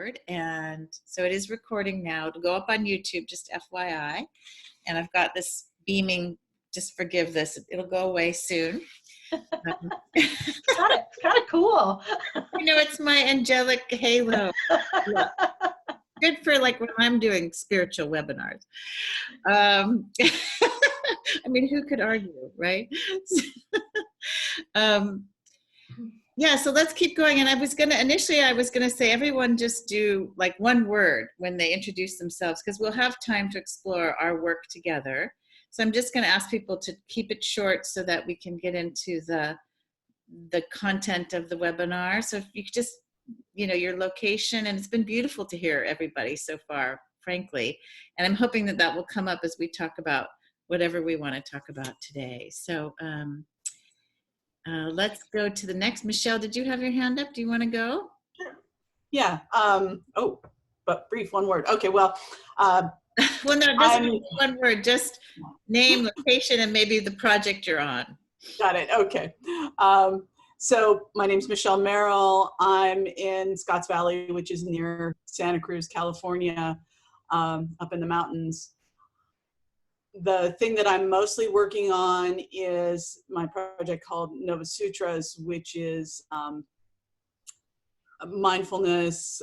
record. And so it is recording now. It'll go up on YouTube, just FYI. And I've got this beaming, just forgive this, it'll go away soon. It's kind of cool. You know, it's my angelic halo. Good for like when I'm doing spiritual webinars. I mean, who could argue, right? Yeah, so let's keep going. And initially I was gonna say everyone just do like one word when they introduce themselves, because we'll have time to explore our work together. So I'm just gonna ask people to keep it short so that we can get into the content of the webinar. So if you could just, your location, and it's been beautiful to hear everybody so far, frankly. And I'm hoping that that will come up as we talk about whatever we want to talk about today. So let's go to the next. Michelle, did you have your hand up? Do you want to go? Sure. Yeah. But brief, one word. Okay, well. Well, no, it doesn't mean one word, just name, location, and maybe the project you're on. Got it. Okay. So my name's Michelle Merrill. I'm in Scotts Valley, which is near Santa Cruz, California, up in the mountains. The thing that I'm mostly working on is my project called Nova Sutras, which is mindfulness,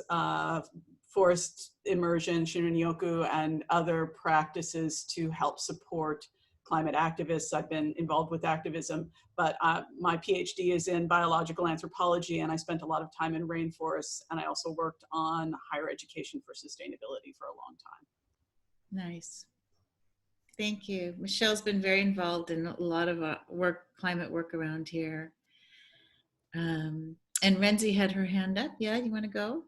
forest immersion, Shinrin-yoku, and other practices to help support climate activists. I've been involved with activism, but my PhD is in biological anthropology, and I spent a lot of time in rainforests, and I also worked on higher education for sustainability for a long time. Nice. Thank you. Michelle's been very involved in a lot of climate work around here. And Renzi had her hand up. Yeah, you want to go?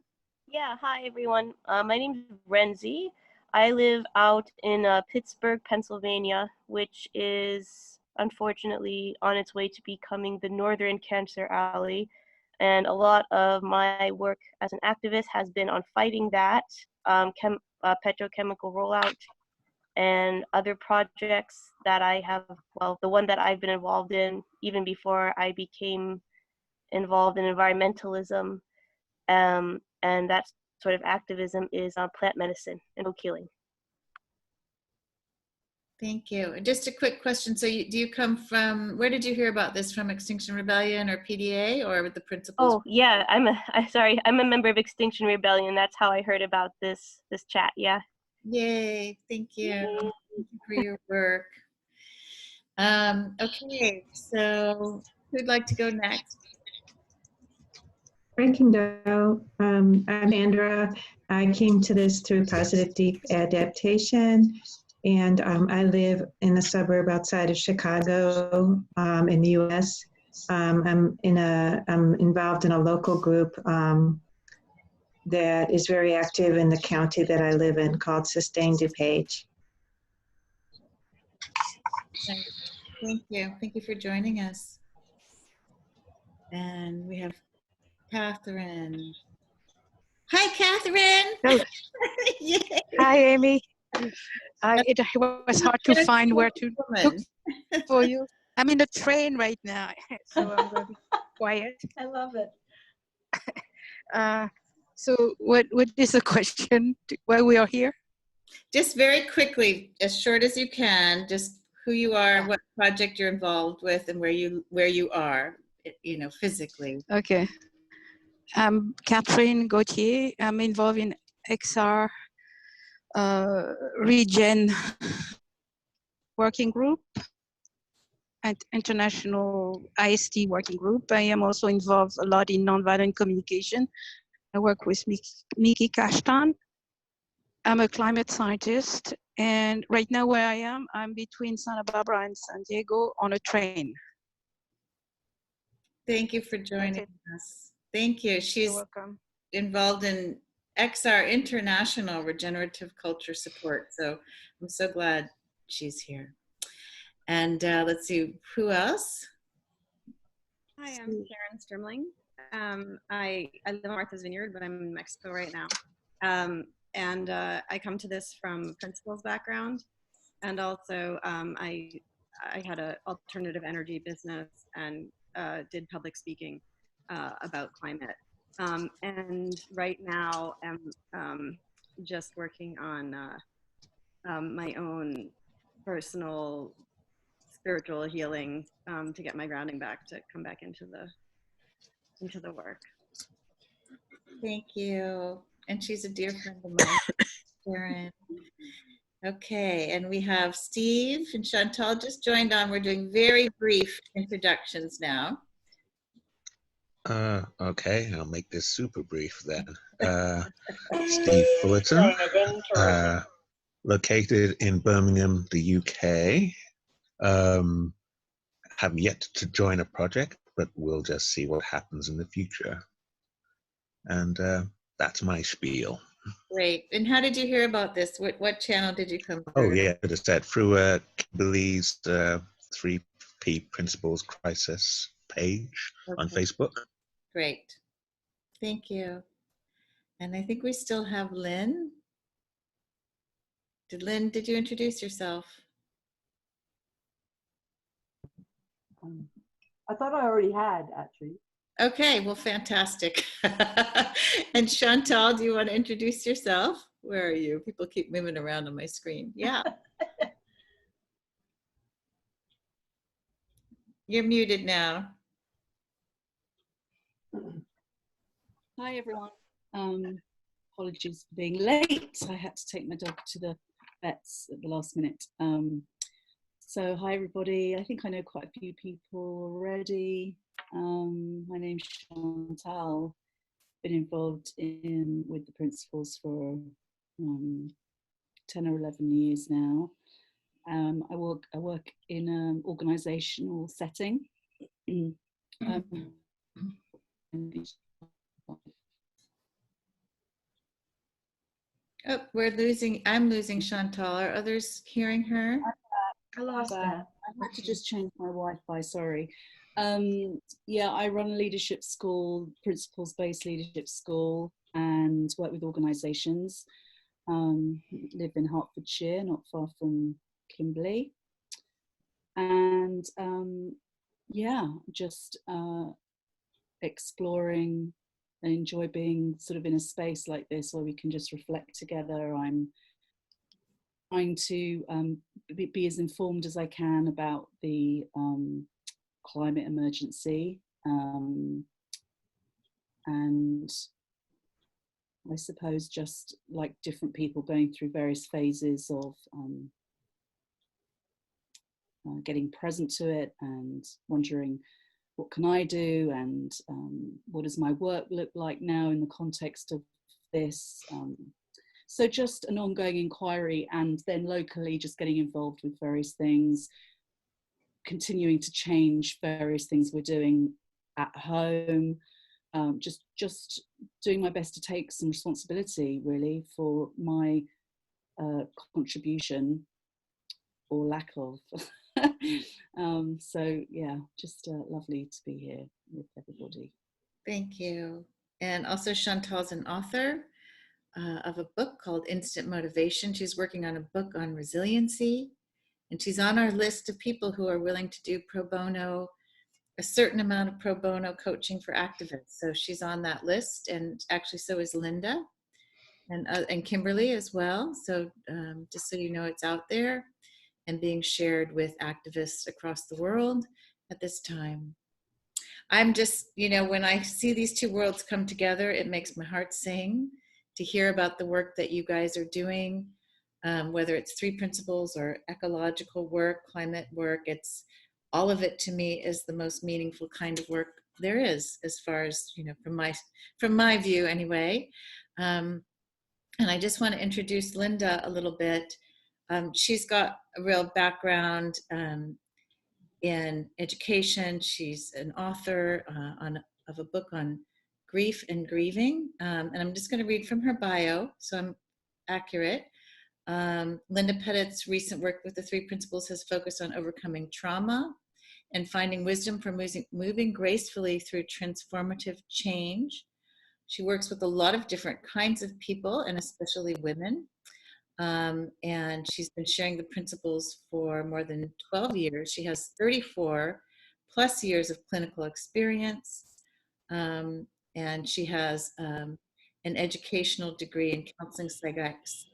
Yeah, hi everyone. My name is Renzi. I live out in Pittsburgh, Pennsylvania, which is unfortunately on its way to becoming the Northern Cancer Alley. And a lot of my work as an activist has been on fighting that, petrochemical rollout, and other projects that I have, well, the one that I've been involved in even before I became involved in environmentalism, and that sort of activism is plant medicine and healing. Thank you. And just a quick question. So do you come from, where did you hear about this, from Extinction Rebellion or PDA, or with the principles? Oh yeah, I'm a member of Extinction Rebellion. That's how I heard about this chat. Yeah. Yay, thank you. Yay. Thank you for your work. Okay, so who'd like to go next? I can go. I'm Andra. I came to this through positive deep adaptation, and I live in a suburb outside of Chicago in the U.S. I'm involved in a local group that is very active in the county that I live in, called Sustain DuPage. Thank you. Thank you for joining us. And we have Catherine. Hi, Catherine. Hello. Yay. Hi, Amy. It was hard to find where to look for you. I'm in the train right now, so I'm going to be quiet. I love it. So what is the question, why we are here? Just very quickly, as short as you can, just who you are, what project you're involved with, and where you are, physically. Okay. I'm Catherine Gauthier. I'm involved in XR Regen Working Group and International IST Working Group. I am also involved a lot in nonviolent communication. I work with Miki Kashtan. I'm a climate scientist, and right now where I am, I'm between Santa Barbara and San Diego on a train. Thank you for joining us. Thank you. She's welcome. Involved in XR International Regenerative Culture Support, so I'm so glad she's here. And let's see, who else? Hi, I'm Karen Strimling. I live in Martha's Vineyard, but I'm in Mexico right now. And I come to this from principles background, and also I had an alternative energy business and did public speaking about climate. And right now I'm just working on my own personal spiritual healing to get my grounding back, to come back into the work. Thank you. And she's a dear friend of mine, Sharon. Okay, and we have Steve and Chantal just joined on. We're doing very brief introductions now. Okay, I'll make this super brief then. Steve Fullerton, located in Birmingham, the UK. Have yet to join a project, but we'll just see what happens in the future. And that's my spiel. Great. And how did you hear about this? What channel did you come Oh through? yeah, as I said, through Kimberly's 3P Principles Crisis page on Facebook. Great. Thank you. And I think we still have Lynn. Did you introduce yourself? I thought I already had, actually. Okay, well, fantastic. And Chantal, do you want to introduce yourself? Where are you? People keep moving around on my screen. Yeah. You're muted now. Hi, everyone. Apologies for being late. I had to take my dog to the vets at the last minute. So hi, everybody. I think I know quite a few people already. My name's Chantal. Been involved with the principles for 10 or 11 years now. I work in an organisational setting. Oh, I'm losing Chantal. Are others hearing her? I lost her. I had to just change my Wi-Fi, sorry. Yeah, I run a leadership school, principles-based leadership school, and work with organisations. Live in Hertfordshire, not far from Kimberley. And yeah, just exploring and enjoy being sort of in a space like this where we can just reflect together. I'm trying to be as informed as I can about the climate emergency, and I suppose just like different people going through various phases of getting present to it and wondering, what can I do, and what does my work look like now in the context of this? So just an ongoing inquiry, and then locally just getting involved with various things, continuing to change various things we're doing at home, just doing my best to take some responsibility really for my contribution or lack of. So yeah, just lovely to be here with everybody. Thank you. And also Chantal's an author of a book called Instant Motivation. She's working on a book on resiliency, and she's on our list of people who are willing to do pro bono, a certain amount of pro bono coaching for activists. So she's on that list, and actually so is Linda and Kimberly as well. So just so you know, it's out there and being shared with activists across the world at this time. I'm just, when I see these two worlds come together, it makes my heart sing to hear about the work that you guys are doing, whether it's 3 principles or ecological work, climate work. It's all of it to me is the most meaningful kind of work there is, as far as, from my view anyway. And I just want to introduce Linda a little bit. She's got a real background in education. She's an author of a book on grief and grieving. And I'm just going to read from her bio, so I'm accurate. Linda Pettit's recent work with the 3 principles has focused on overcoming trauma and finding wisdom for moving gracefully through transformative change. She works with a lot of different kinds of people, and especially women. And she's been sharing the principles for more than 12 years. She has 34 plus years of clinical experience. and she has an educational degree in counseling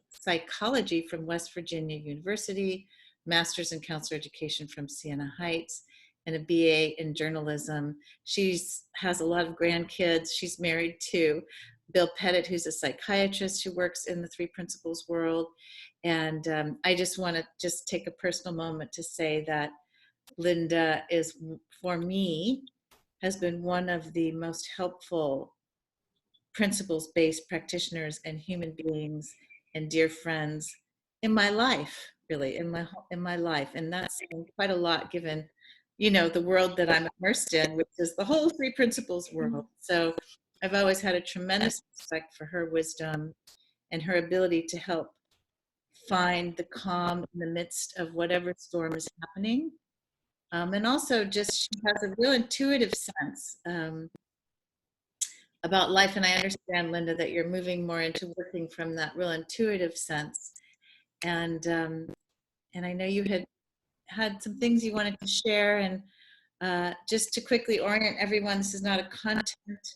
psychology from West Virginia University, master's in counselor education from Siena Heights, and a BA in journalism. She has a lot of grandkids. She's married to Bill Pettit, who's a psychiatrist who works in the Three Principles world. And I just want to just take a personal moment to say that Linda is, for me, has been one of the most helpful principles-based practitioners and human beings and dear friends in my life, really, in my life. And that's quite a lot given, you know, the world that I'm immersed in, which is the whole Three Principles world. So I've always had a tremendous respect for her wisdom and her ability to help find the calm in the midst of whatever storm is happening. And also just she has a real intuitive sense about life. And I understand, Linda, that you're moving more into working from that real intuitive sense. And I know you had some things you wanted to share. And just to quickly orient everyone, this is not a content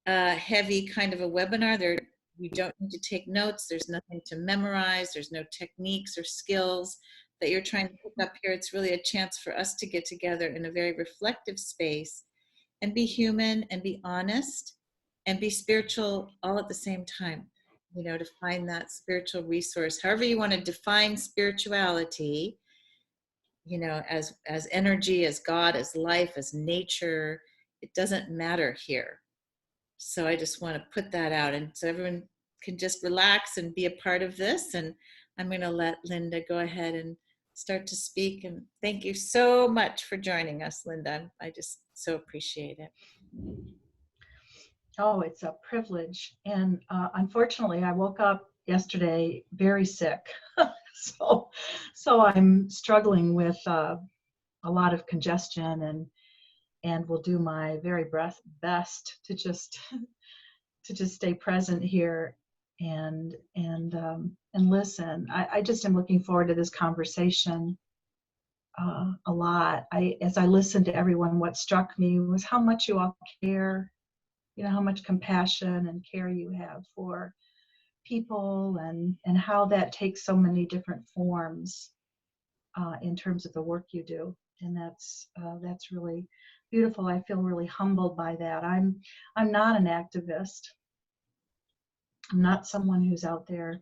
heavy kind of a webinar. You don't need to take notes. There's nothing to memorize. There's no techniques or skills that you're trying to pick up here. It's really a chance for us to get together in a very reflective space and be human and be honest and be spiritual all at the same time, you know, to find that spiritual resource. However you want to define spirituality, you know, as energy, as God, as life, as nature, it doesn't matter here. So I just want to put that out, and so everyone can just relax and be a part of this. And I'm going to let Linda go ahead and start to speak. And thank you so much for joining us, Linda. I just so appreciate it. Oh, it's a privilege. And unfortunately, I woke up yesterday very sick. So I'm struggling with a lot of congestion, and will do my very best to just stay present here and listen. I just am looking forward to this conversation a lot. As I listened to everyone, what struck me was how much you all care, you know, how much compassion and care you have for people, and how that takes so many different forms in terms of the work you do. And that's really beautiful. I feel really humbled by that. I'm not an activist. I'm not someone who's out there,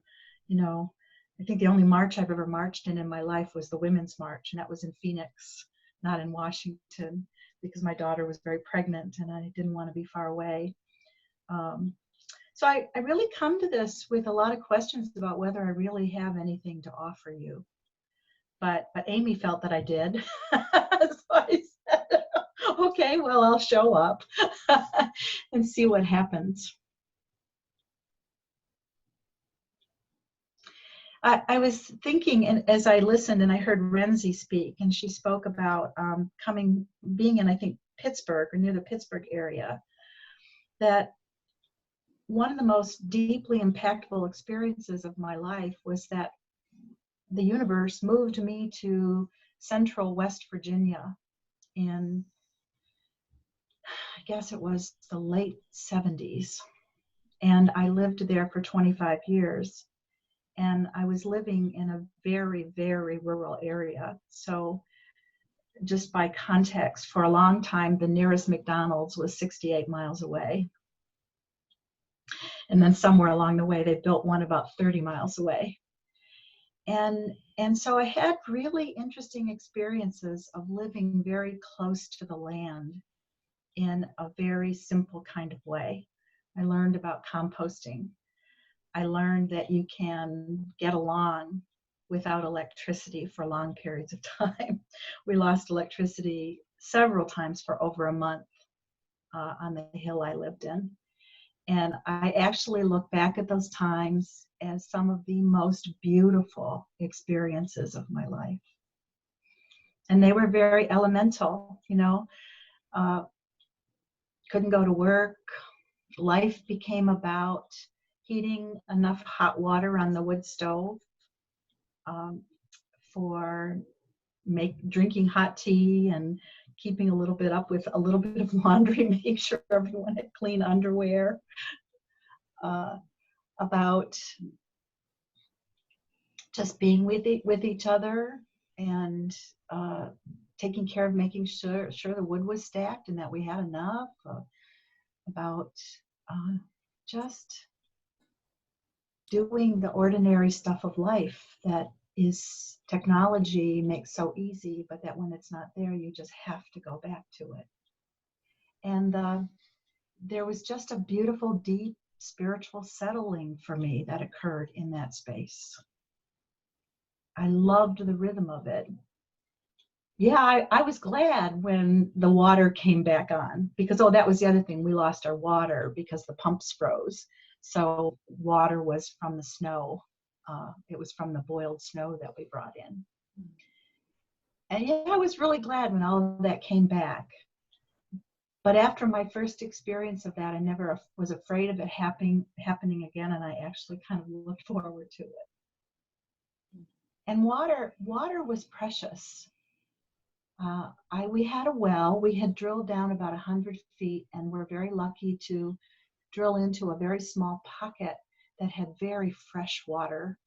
you know. I think the only march I've ever marched in my life was the Women's March, and that was in Phoenix, not in Washington, because my daughter was very pregnant and I didn't want to be far away. So I really come to this with a lot of questions about whether I really have anything to offer you. But Amy felt that I did. So I said, okay, well, I'll show up and see what happens. I was thinking, and as I listened and I heard Renzi speak, and she spoke about being in, I think, Pittsburgh or near the Pittsburgh area, that one of the most deeply impactful experiences of my life was that the universe moved me to central West Virginia in, I guess it was the late 70s. And I lived there for 25 years. And I was living in a very, very rural area. So just by context, for a long time, the nearest McDonald's was 68 miles away. And then somewhere along the way, they built one about 30 miles away. And so I had really interesting experiences of living very close to the land in a very simple kind of way. I learned about composting. I learned that you can get along without electricity for long periods of time. We lost electricity several times for over a month on the hill I lived in. And I actually look back at those times as some of the most beautiful experiences of my life. And they were very elemental, you know. Couldn't go to work. Life became about heating enough hot water on the wood stove for drinking hot tea and keeping a little bit up with a little bit of laundry, making sure everyone had clean underwear, about just being with each other, and taking care of making sure the wood was stacked and that we had enough, about just doing the ordinary stuff of life that is technology makes so easy, but that when it's not there, you just have to go back to it. And there was just a beautiful, deep spiritual settling for me that occurred in that space. I loved the rhythm of it. Yeah, I was glad when the water came back on, because, oh, that was the other thing. We lost our water because the pumps froze. So water was from the snow. It was from the boiled snow that we brought in. And yeah, I was really glad when all of that came back. But after my first experience of that, I never was afraid of it happening again, and I actually kind of looked forward to it. And water was precious. We had a well. We had drilled down about 100 feet, and we're very lucky to drill into a very small pocket that had very fresh water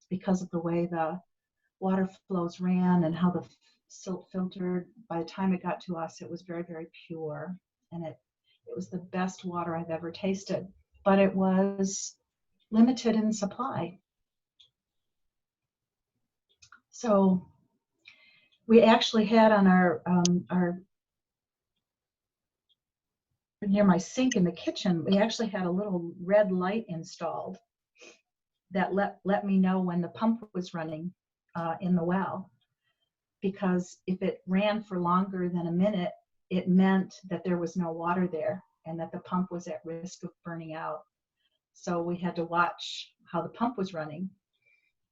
because of the way the water flows ran and how the silt filtered. By the time it got to us, it was very, very pure, and it was the best water I've ever tasted, but it was limited in supply. So we actually had on our near my sink in the kitchen, we actually had a little red light installed that let me know when the pump was running in the well, because if it ran for longer than a minute, it meant that there was no water there and that the pump was at risk of burning out. So we had to watch how the pump was running,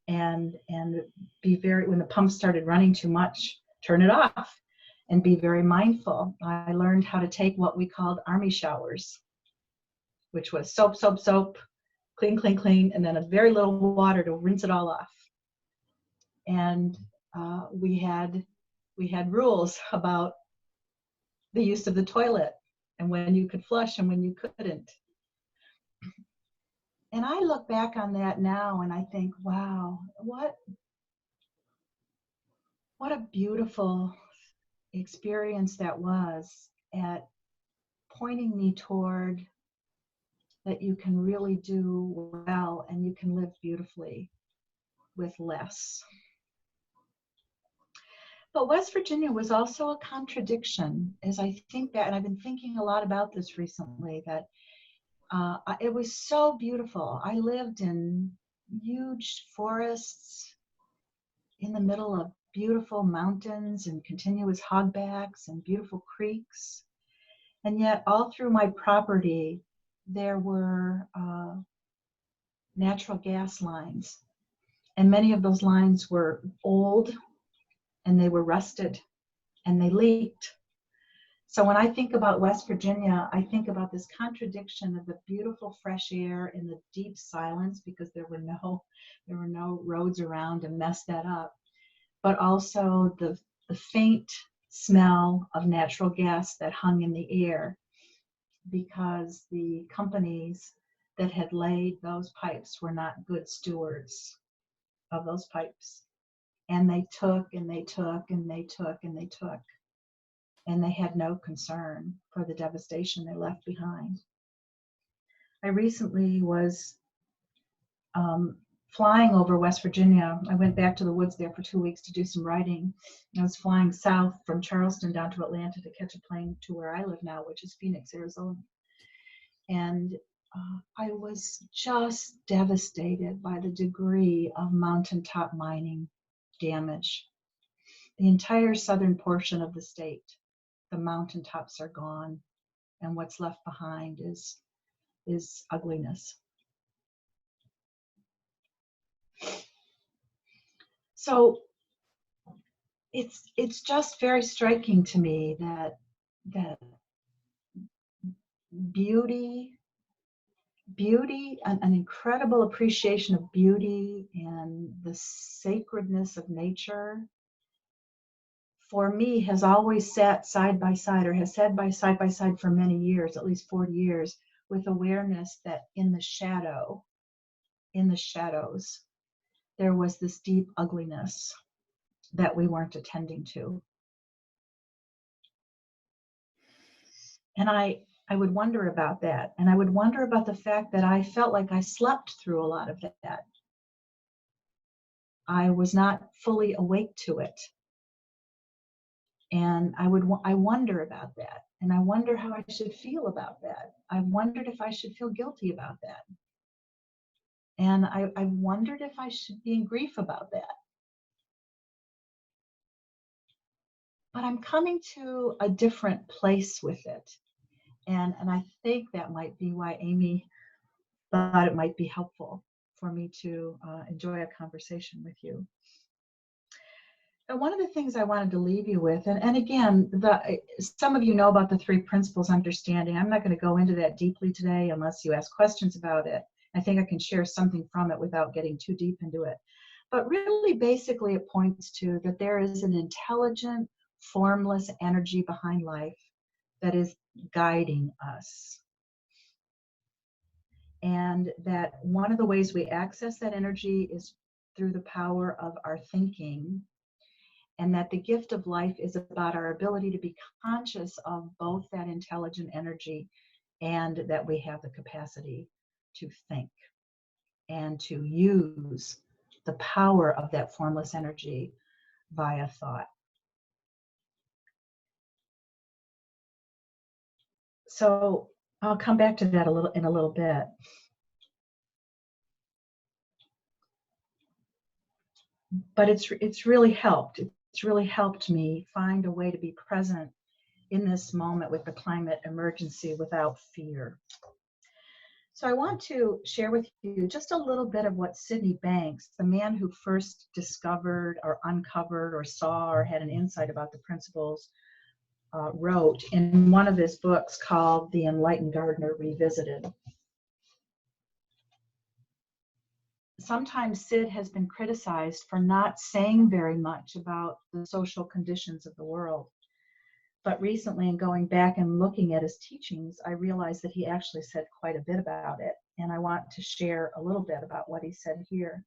and be very, when the pump started running too much, turn it off and be very mindful. I learned how to take what we called army showers, which was soap, soap, soap, clean, clean, clean, and then a very little water to rinse it all off. And we had rules about the use of the toilet and when you could flush and when you couldn't. And I look back on that now and I think, wow, what a beautiful experience that was, at pointing me toward that you can really do well and you can live beautifully with less. But West Virginia was also a contradiction, as I think that, and I've been thinking a lot about this recently, that it was so beautiful. I lived in huge forests in the middle of beautiful mountains and continuous hogbacks and beautiful creeks. And yet all through my property, there were natural gas lines. And many of those lines were old, and they were rusted, and they leaked. So when I think about West Virginia, I think about this contradiction of the beautiful fresh air in the deep silence, because there were no roads around to mess that up, but also the faint smell of natural gas that hung in the air, because the companies that had laid those pipes were not good stewards of those pipes. And they took and they took and they took and they took. And they had no concern for the devastation they left behind. I recently was flying over West Virginia. I went back to the woods there for 2 weeks to do some writing. I was flying south from Charleston down to Atlanta to catch a plane to where I live now, which is Phoenix, Arizona. And I was just devastated by the degree of mountaintop mining damage. The entire southern portion of the state, the mountaintops are gone, and what's left behind is ugliness. So it's just very striking to me that beauty, an incredible appreciation of beauty and the sacredness of nature for me, has always sat side by side, or has sat side by side for many years, at least 40 years, with awareness that in the shadows, there was this deep ugliness that we weren't attending to. And I would wonder about that. And I would wonder about the fact that I felt like I slept through a lot of that. I was not fully awake to it. And I wonder about that. And I wonder how I should feel about that. I wondered if I should feel guilty about that. And I wondered if I should be in grief about that. But I'm coming to a different place with it. And I think that might be why Amy thought it might be helpful for me to enjoy a conversation with you. And one of the things I wanted to leave you with, and again, some of you know about the 3 principles understanding. I'm not going to go into that deeply today unless you ask questions about it. I think I can share something from it without getting too deep into it. But really, basically, it points to that there is an intelligent, formless energy behind life that is guiding us. And that one of the ways we access that energy is through the power of our thinking. And that the gift of life is about our ability to be conscious of both that intelligent energy and that we have the capacity to think and to use the power of that formless energy via thought. So I'll come back to that in a little bit. But it's really helped. It's really helped me find a way to be present in this moment with the climate emergency without fear. So I want to share with you just a little bit of what Sydney Banks, the man who first discovered or uncovered or saw or had an insight about the principles, wrote in one of his books called The Enlightened Gardener Revisited. Sometimes Sid has been criticized for not saying very much about the social conditions of the world. But recently, in going back and looking at his teachings, I realized that he actually said quite a bit about it. And I want to share a little bit about what he said here.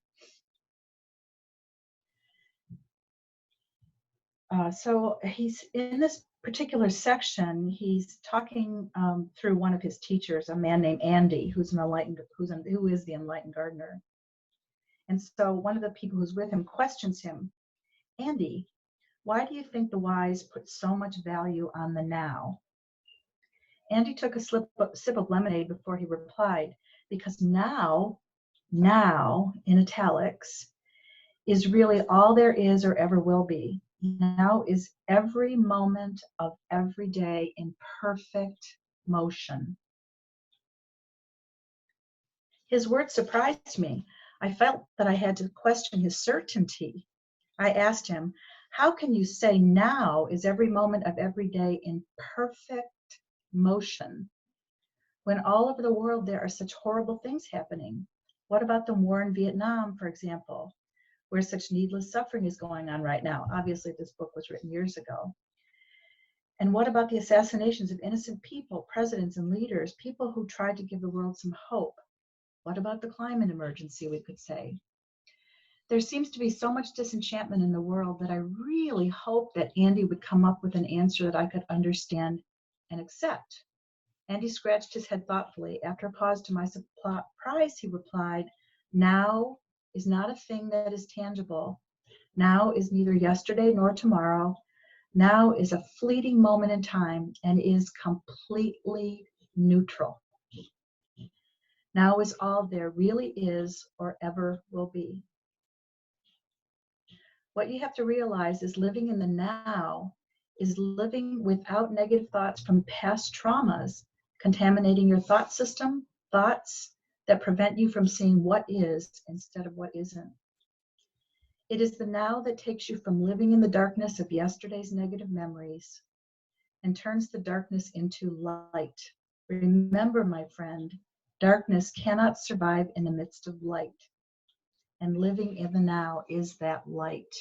So he's in this particular section, he's talking through one of his teachers, a man named Andy, who is the enlightened gardener. And so one of the people who's with him questions him, Andy, why do you think the wise put so much value on the now? Andy took a sip of lemonade before he replied, because now, in italics, is really all there is or ever will be. Now is every moment of every day in perfect motion. His words surprised me. I felt that I had to question his certainty. I asked him, how can you say now is every moment of every day in perfect motion when all over the world there are such horrible things happening? What about the war in Vietnam, for example, where such needless suffering is going on right now? Obviously, this book was written years ago. And what about the assassinations of innocent people, presidents and leaders, people who tried to give the world some hope? What about the climate emergency, we could say? There seems to be so much disenchantment in the world that I really hope that Andy would come up with an answer that I could understand and accept. Andy scratched his head thoughtfully. After a pause, to my surprise, he replied, now is not a thing that is tangible. Now is neither yesterday nor tomorrow. Now is a fleeting moment in time and is completely neutral. Now is all there really is or ever will be. What you have to realize is living in the now is living without negative thoughts from past traumas contaminating your thought system, thoughts that prevent you from seeing what is instead of what isn't. It is the now that takes you from living in the darkness of yesterday's negative memories and turns the darkness into light. Remember, my friend, darkness cannot survive in the midst of light. And living in the now is that light.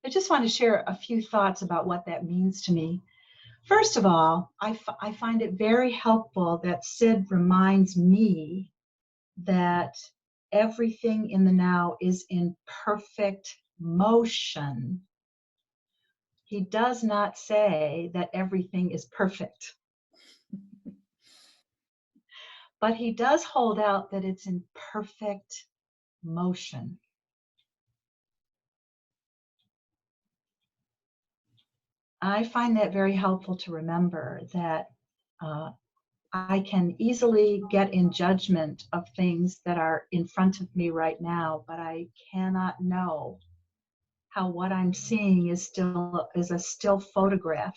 I just want to share a few thoughts about what that means to me. First of all, I find it very helpful that Sid reminds me that everything in the now is in perfect motion. He does not say that everything is perfect, but he does hold out that it's in perfect motion. I find that very helpful to remember that I can easily get in judgment of things that are in front of me right now, but I cannot know how what I'm seeing is a still photograph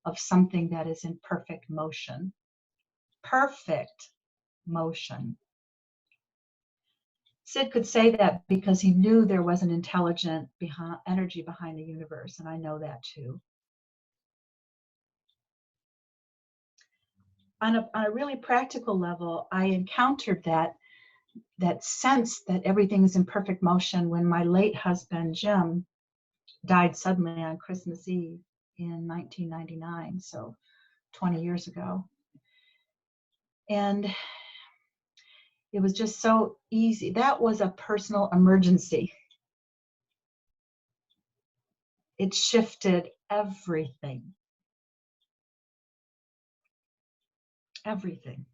of something that is in perfect motion. Perfect motion. Sid could say that because he knew there was an intelligent energy behind the universe, and I know that too. On a really practical level, I encountered that sense that everything is in perfect motion when my late husband, Jim, died suddenly on Christmas Eve in 1999, so 20 years ago. And it was just so easy. That was a personal emergency. It shifted everything. Everything.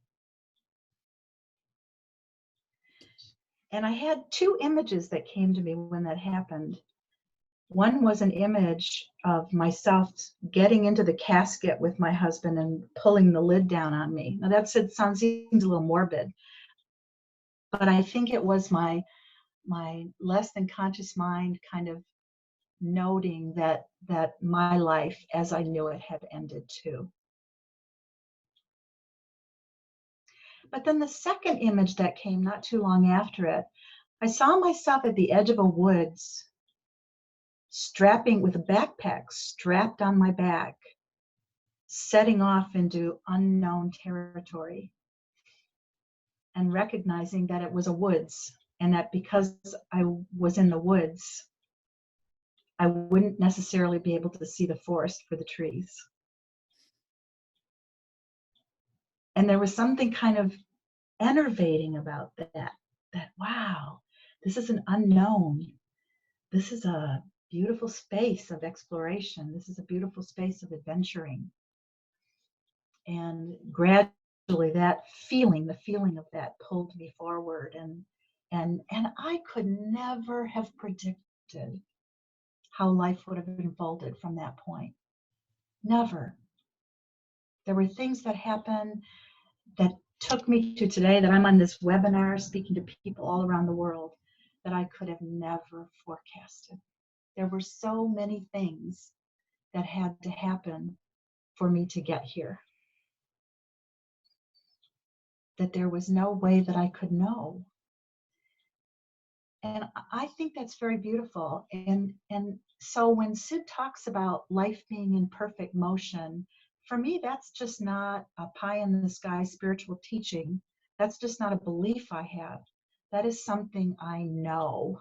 And I had two images that came to me when that happened. One was an image of myself getting into the casket with my husband and pulling the lid down on me. Now that seems a little morbid, but I think it was my less than conscious mind kind of noting that my life as I knew it had ended too. But then the second image that came not too long after it, I saw myself at the edge of a woods, with a backpack strapped on my back, setting off into unknown territory, and recognizing that it was a woods, and that because I was in the woods, I wouldn't necessarily be able to see the forest for the trees. And there was something kind of enervating about that wow, this is an unknown. This is a beautiful space of exploration. This is a beautiful space of adventuring. And gradually that feeling, the feeling of that pulled me forward. And I could never have predicted how life would have unfolded from that point. Never. There were things that happened that took me to today, that I'm on this webinar speaking to people all around the world, that I could have never forecasted. There were so many things that had to happen for me to get here, that there was no way that I could know. And I think that's very beautiful. And so when Sid talks about life being in perfect motion, for me, that's just not a pie in the sky spiritual teaching. That's just not a belief I have. That is something I know.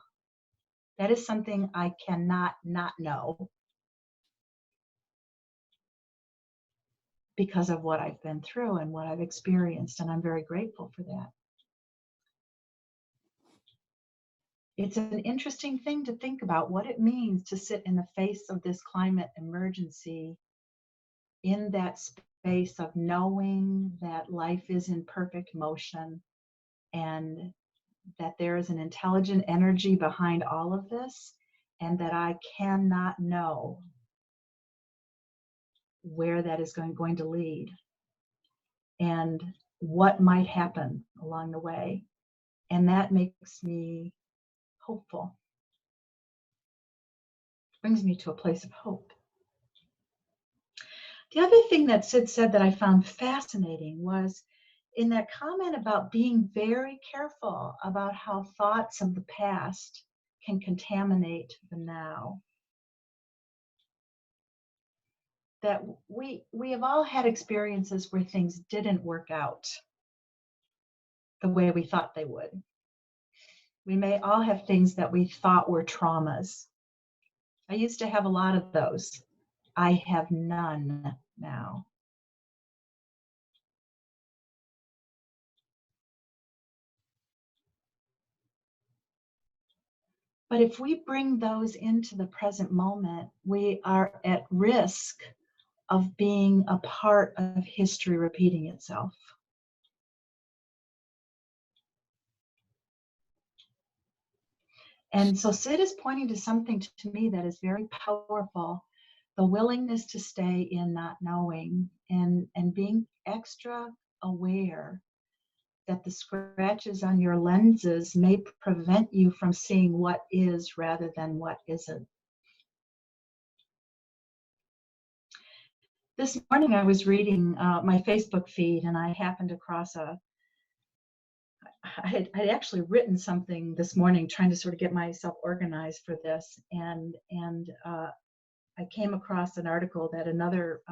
That is something I cannot not know because of what I've been through and what I've experienced, and I'm very grateful for that. It's an interesting thing to think about what it means to sit in the face of this climate emergency, in that space of knowing that life is in perfect motion and that there is an intelligent energy behind all of this, and that I cannot know where that is going to lead and what might happen along the way. And that makes me hopeful. Brings me to a place of hope. The other thing that Sid said that I found fascinating was in that comment about being very careful about how thoughts of the past can contaminate the now. That we have all had experiences where things didn't work out the way we thought they would. We may all have things that we thought were traumas. I used to have a lot of those. I have none now. But if we bring those into the present moment, we are at risk of being a part of history repeating itself. And so Sid is pointing to something to me that is very powerful, the willingness to stay in not knowing and being extra aware that the scratches on your lenses may prevent you from seeing what is rather than what isn't. This morning I was reading my Facebook feed and I happened across I had actually written something this morning trying to sort of get myself organized for this, and I came across an article that another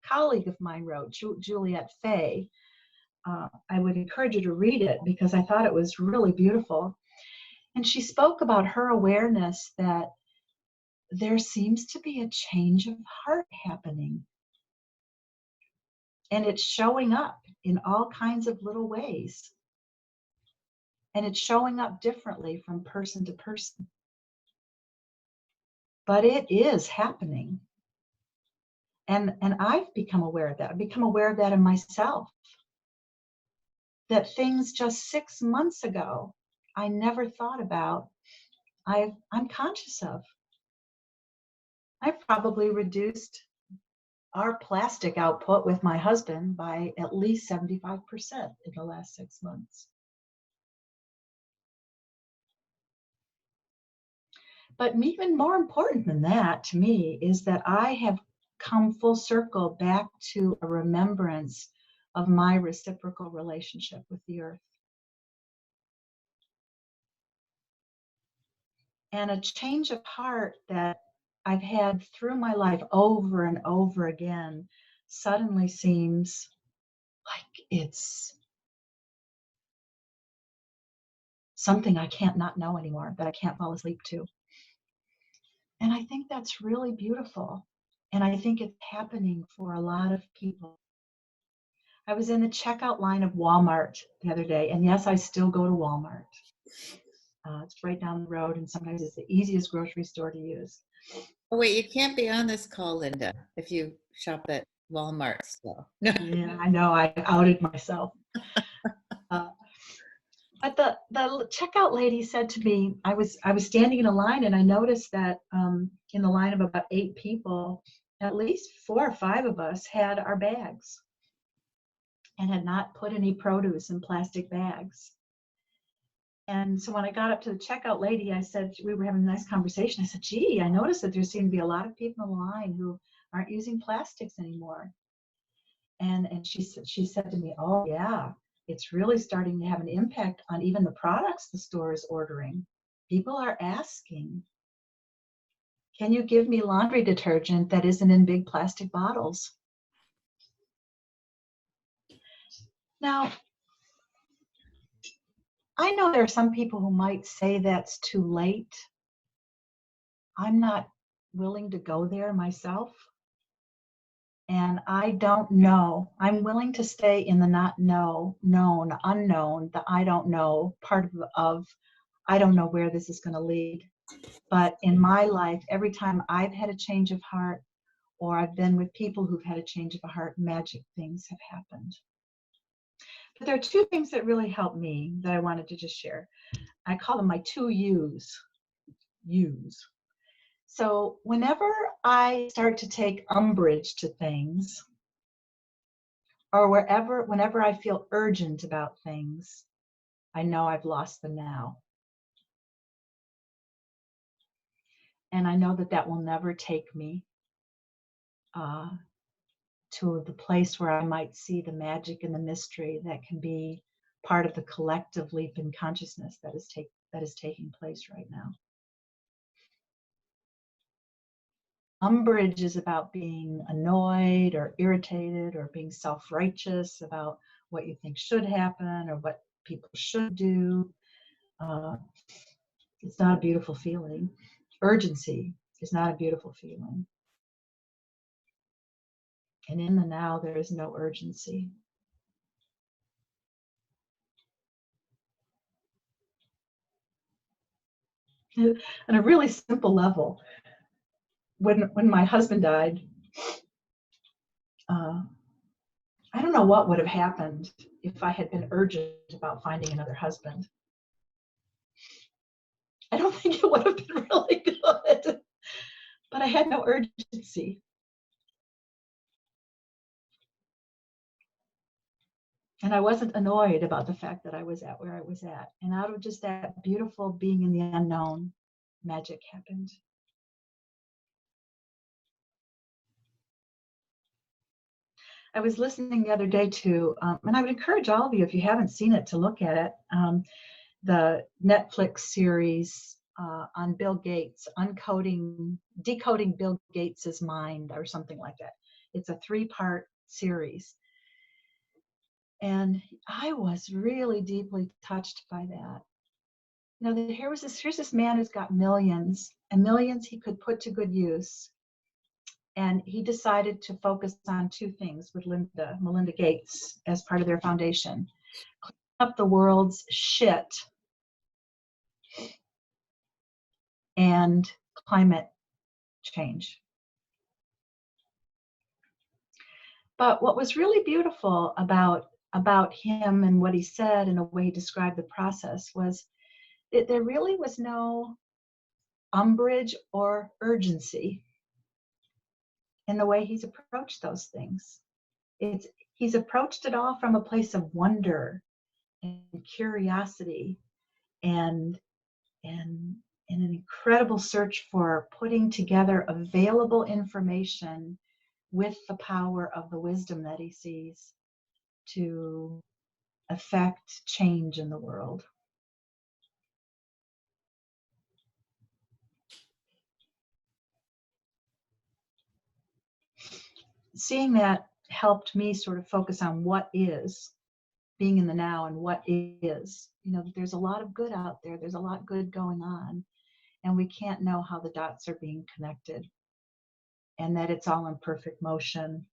colleague of mine wrote, Juliette Fay. I would encourage you to read it because I thought it was really beautiful. And she spoke about her awareness that there seems to be a change of heart happening. And it's showing up in all kinds of little ways. And it's showing up differently from person to person. But it is happening. And I've become aware of that. I've become aware of that in myself. That things just 6 months ago, I never thought about, I'm conscious of. I've probably reduced our plastic output with my husband by at least 75% in the last 6 months. But even more important than that to me is that I have come full circle back to a remembrance of my reciprocal relationship with the earth. And a change of heart that I've had through my life over and over again suddenly seems like it's something I can't not know anymore, that I can't fall asleep to. And I think that's really beautiful. And I think it's happening for a lot of people. I was in the checkout line of Walmart the other day, and yes, I still go to Walmart. It's right down the road, and sometimes it's the easiest grocery store to use. Oh, wait, you can't be on this call, Linda, if you shop at Walmart still. No. Yeah, I know, I outed myself. But the checkout lady said to me, I was standing in a line, and I noticed that in the line of about 8 people, at least 4 or 5 of us had our bags and had not put any produce in plastic bags. And so when I got up to the checkout lady, I said, we were having a nice conversation. I said, gee, I noticed that there seem to be a lot of people in the line who aren't using plastics anymore. And she said to me, oh yeah, it's really starting to have an impact on even the products the store is ordering. People are asking, can you give me laundry detergent that isn't in big plastic bottles? Now, I know there are some people who might say that's too late. I'm not willing to go there myself. And I don't know. I'm willing to stay in the not know, known, unknown, the I don't know part of I don't know where this is going to lead. But in my life, every time I've had a change of heart or I've been with people who've had a change of heart, magic things have happened. But there are 2 things that really helped me that I wanted to just share. I call them my 2 U's. So whenever I start to take umbrage to things, or whenever I feel urgent about things, I know I've lost the now. And I know that that will never take me to the place where I might see the magic and the mystery that can be part of the collective leap in consciousness that is taking place right now. Umbrage is about being annoyed or irritated or being self-righteous about what you think should happen or what people should do. It's not a beautiful feeling. Urgency is not a beautiful feeling. And in the now, there is no urgency. On a really simple level, when my husband died, I don't know what would have happened if I had been urgent about finding another husband. I don't think it would have been really good, but I had no urgency. And I wasn't annoyed about the fact that I was at where I was at. And out of just that beautiful being in the unknown, magic happened. I was listening the other day to, and I would encourage all of you, if you haven't seen it, to look at it, the Netflix series on Bill Gates, decoding Bill Gates's mind, or something like that. It's a 3-part series. And I was really deeply touched by that. You know, here's this man who's got millions, and millions he could put to good use. And he decided to focus on 2 things with Melinda Gates, as part of their foundation: clean up the world's shit and climate change. But what was really beautiful about him and what he said and the way he described the process was that there really was no umbrage or urgency in the way he's approached those things. He's approached it all from a place of wonder and curiosity and an incredible search for putting together available information with the power of the wisdom that he sees to affect change in the world. Seeing that helped me sort of focus on what is, being in the now and what is. You know, there's a lot of good out there. There's a lot good going on. And we can't know how the dots are being connected. And that it's all in perfect motion.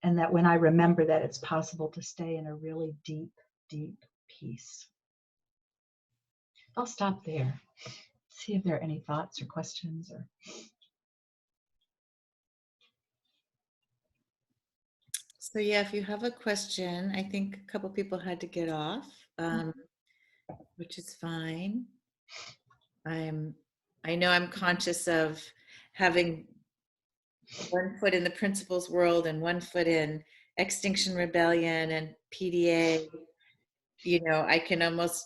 And that when I remember that, it's possible to stay in a really deep, deep peace. I'll stop there. See if there are any thoughts or questions or. So yeah, if you have a question, I think a couple people had to get off, which is fine. I know I'm conscious of having one foot in the principles world and one foot in Extinction Rebellion and PDA. You know, I can almost,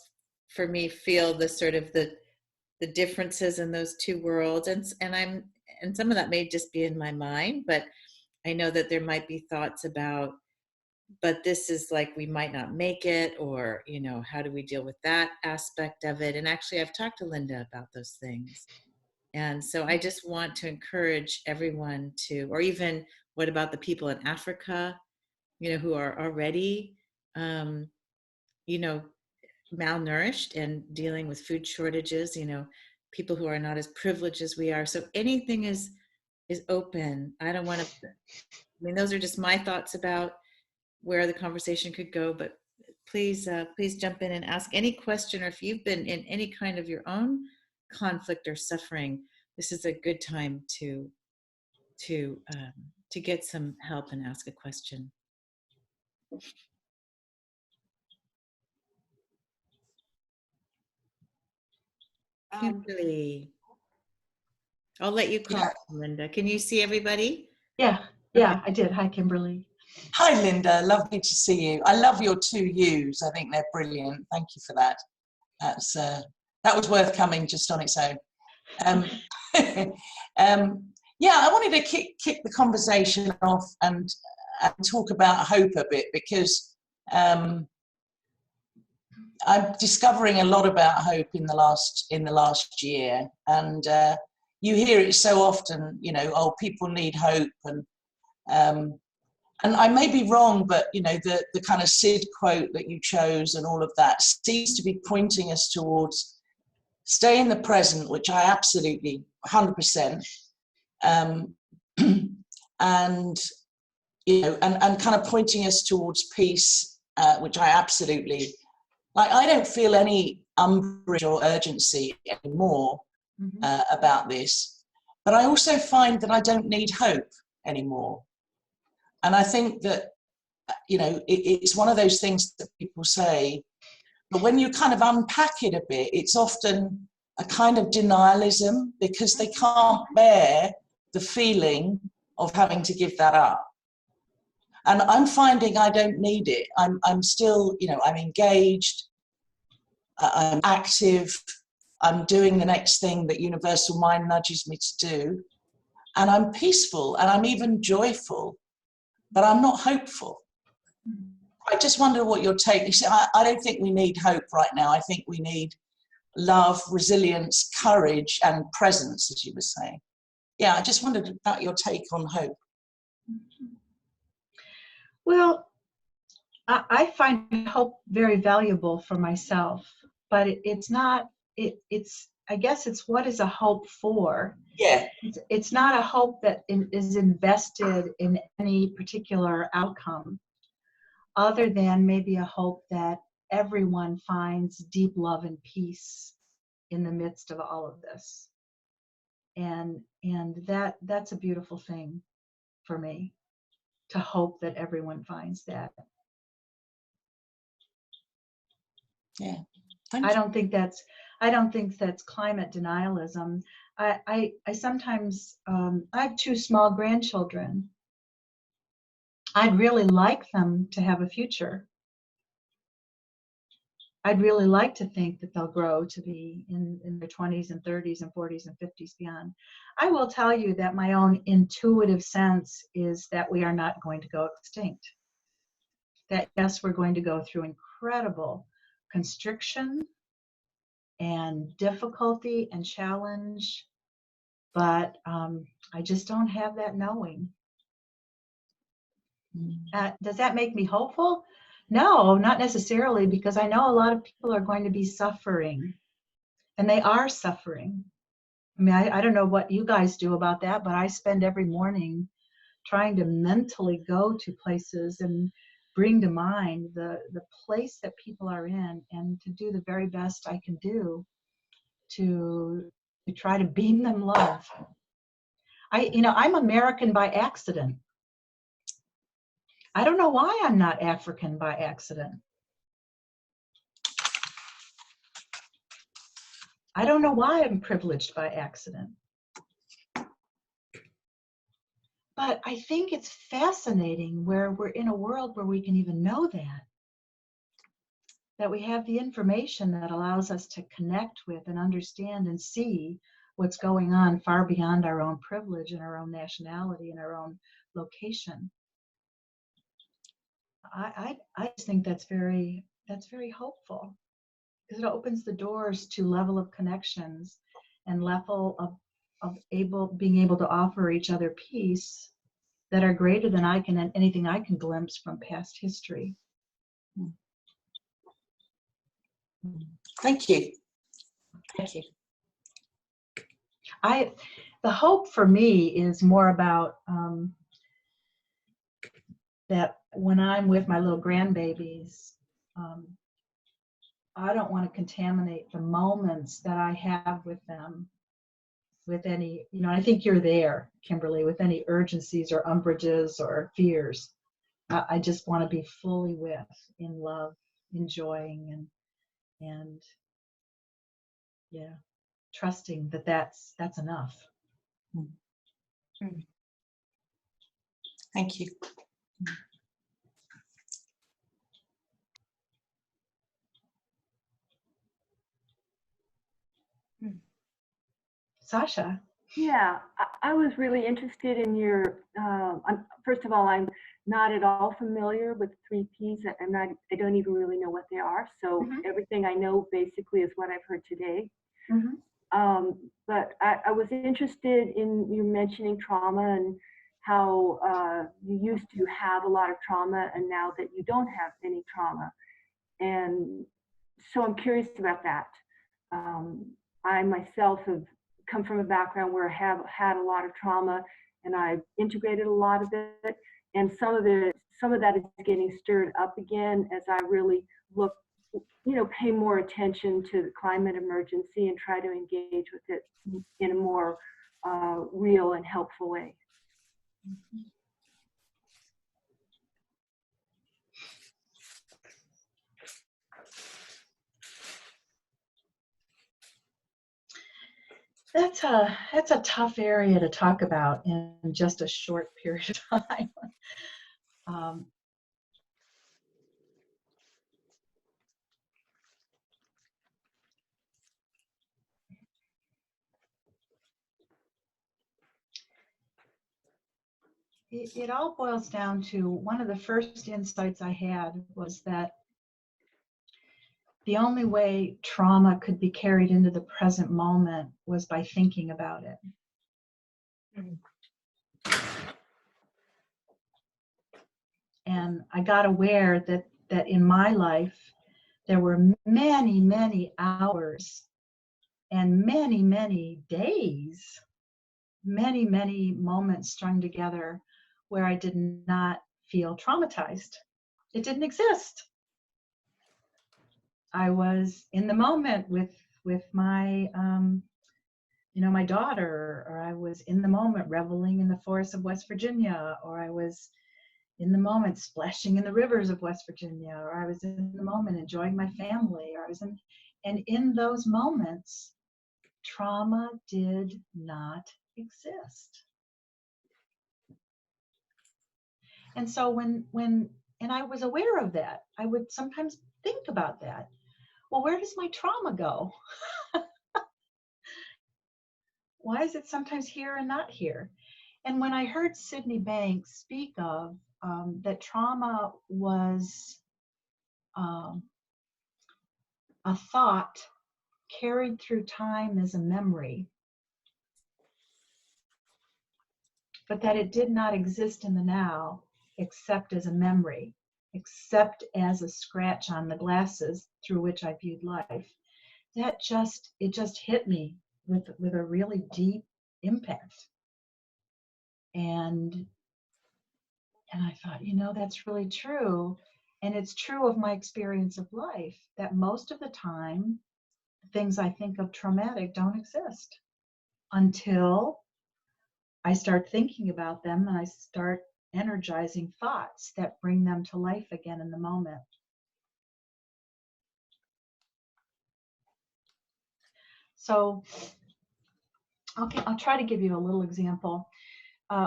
for me, feel the sort of the differences in those 2 worlds, and some of that may just be in my mind, but I know that there might be thoughts about, but this is like, we might not make it, or, you know, how do we deal with that aspect of it? And actually, I've talked to Linda about those things. And so I just want to encourage everyone to, or even what about the people in Africa, you know, who are already, you know, malnourished and dealing with food shortages, you know, people who are not as privileged as we are. So anything is open. I don't want to, I mean, those are just my thoughts about where the conversation could go, but please jump in and ask any question, or if you've been in any kind of your own conflict or suffering, this is a good time to get some help and ask a question. Kimberly, I'll let you call, Linda. Can you see everybody? Yeah, Okay. I did. Hi, Kimberly. Hi, Linda. Lovely to see you. I love your 2 U's. I think they're brilliant. Thank you for that. That was worth coming just on its own. Yeah, I wanted to kick the conversation off and talk about hope a bit, because I'm discovering a lot about hope in the last year, and you hear it so often. You know, oh, people need hope, and I may be wrong, but you know, the kind of Sid quote that you chose and all of that seems to be pointing us towards stay in the present, which I absolutely 100%, and you know, and kind of pointing us towards peace, which I absolutely like. I don't feel any umbrage or urgency anymore about this, but I also find that I don't need hope anymore. And I think that, you know, it's one of those things that people say, but when you kind of unpack it a bit, it's often a kind of denialism, because they can't bear the feeling of having to give that up. And I'm finding I don't need it. I'm still, you know, I'm engaged, I'm active, I'm doing the next thing that Universal Mind nudges me to do, and I'm peaceful, and I'm even joyful, but I'm not hopeful. I just wonder what your take. You see, I don't think we need hope right now. I think we need love, resilience, courage, and presence, as you were saying. Yeah, I just wondered about your take on hope. Well, I find hope very valuable for myself, but it's not, it's, I guess it's what is a hope for? Yeah. It's not a hope that is invested in any particular outcome, other than maybe a hope that everyone finds deep love and peace in the midst of all of this. And that's a beautiful thing for me, to hope that everyone finds that. Yeah. I don't think that's climate denialism. I sometimes I have 2 small grandchildren. I'd really like them to have a future. I'd really like to think that they'll grow to be in their 20s and 30s and 40s and 50s beyond. I will tell you that my own intuitive sense is that we are not going to go extinct. That yes, we're going to go through incredible constriction and difficulty and challenge, but I just don't have that knowing. Does that make me hopeful? No, not necessarily, because I know a lot of people are going to be suffering, and they are suffering. I mean, I don't know what you guys do about that, but I spend every morning trying to mentally go to places and bring to mind the place that people are in, and to do the very best I can do to try to beam them love. I'm American by accident. I don't know why I'm not African by accident. I don't know why I'm privileged by accident. But I think it's fascinating where we're in a world where we can even know that we have the information that allows us to connect with and understand and see what's going on far beyond our own privilege and our own nationality and our own location. I just think that's very hopeful, because it opens the doors to level of connections and level of being able to offer each other peace that are greater than anything I can glimpse from past history. Thank you. Thank you. The hope for me is more about that when I'm with my little grandbabies, I don't want to contaminate the moments that I have with them with any, I think you're there, Kimberly, with any urgencies or umbrages or fears. I just want to be fully with, in love, enjoying, and yeah, trusting that that's enough. Thank you. Sasha. Yeah, I was really interested in your, first of all, I'm not at all familiar with 3 Ps. I don't even really know what they are. So everything I know basically is what I've heard today. But I was interested in you mentioning trauma and how you used to have a lot of trauma and now that you don't have any trauma. And so I'm curious about that. I myself have come from a background where I have had a lot of trauma, and I've integrated a lot of it. And some of that is getting stirred up again as I really look, pay more attention to the climate emergency and try to engage with it in a more real and helpful way. That's a tough area to talk about in just a short period of time. It all boils down to, one of the first insights I had was that the only way trauma could be carried into the present moment was by thinking about it. And I got aware that in my life, there were many, many hours and many, many days, many, many moments strung together where I did not feel traumatized. It didn't exist. I was in the moment with my my daughter, or I was in the moment reveling in the forests of West Virginia, or I was in the moment splashing in the rivers of West Virginia, or I was in the moment enjoying my family, or and in those moments, trauma did not exist. And so and I was aware of that, I would sometimes think about that. Well, where does my trauma go? Why is it sometimes here and not here? And when I heard Sydney Banks speak of that trauma was a thought carried through time as a memory, but that it did not exist in the now except as a memory, except as a scratch on the glasses through which I viewed life, it just hit me with a really deep impact. And I thought, that's really true. And it's true of my experience of life, that most of the time, things I think of traumatic don't exist until I start thinking about them and I start energizing thoughts that bring them to life again in the moment. So I'll try to give you a little example.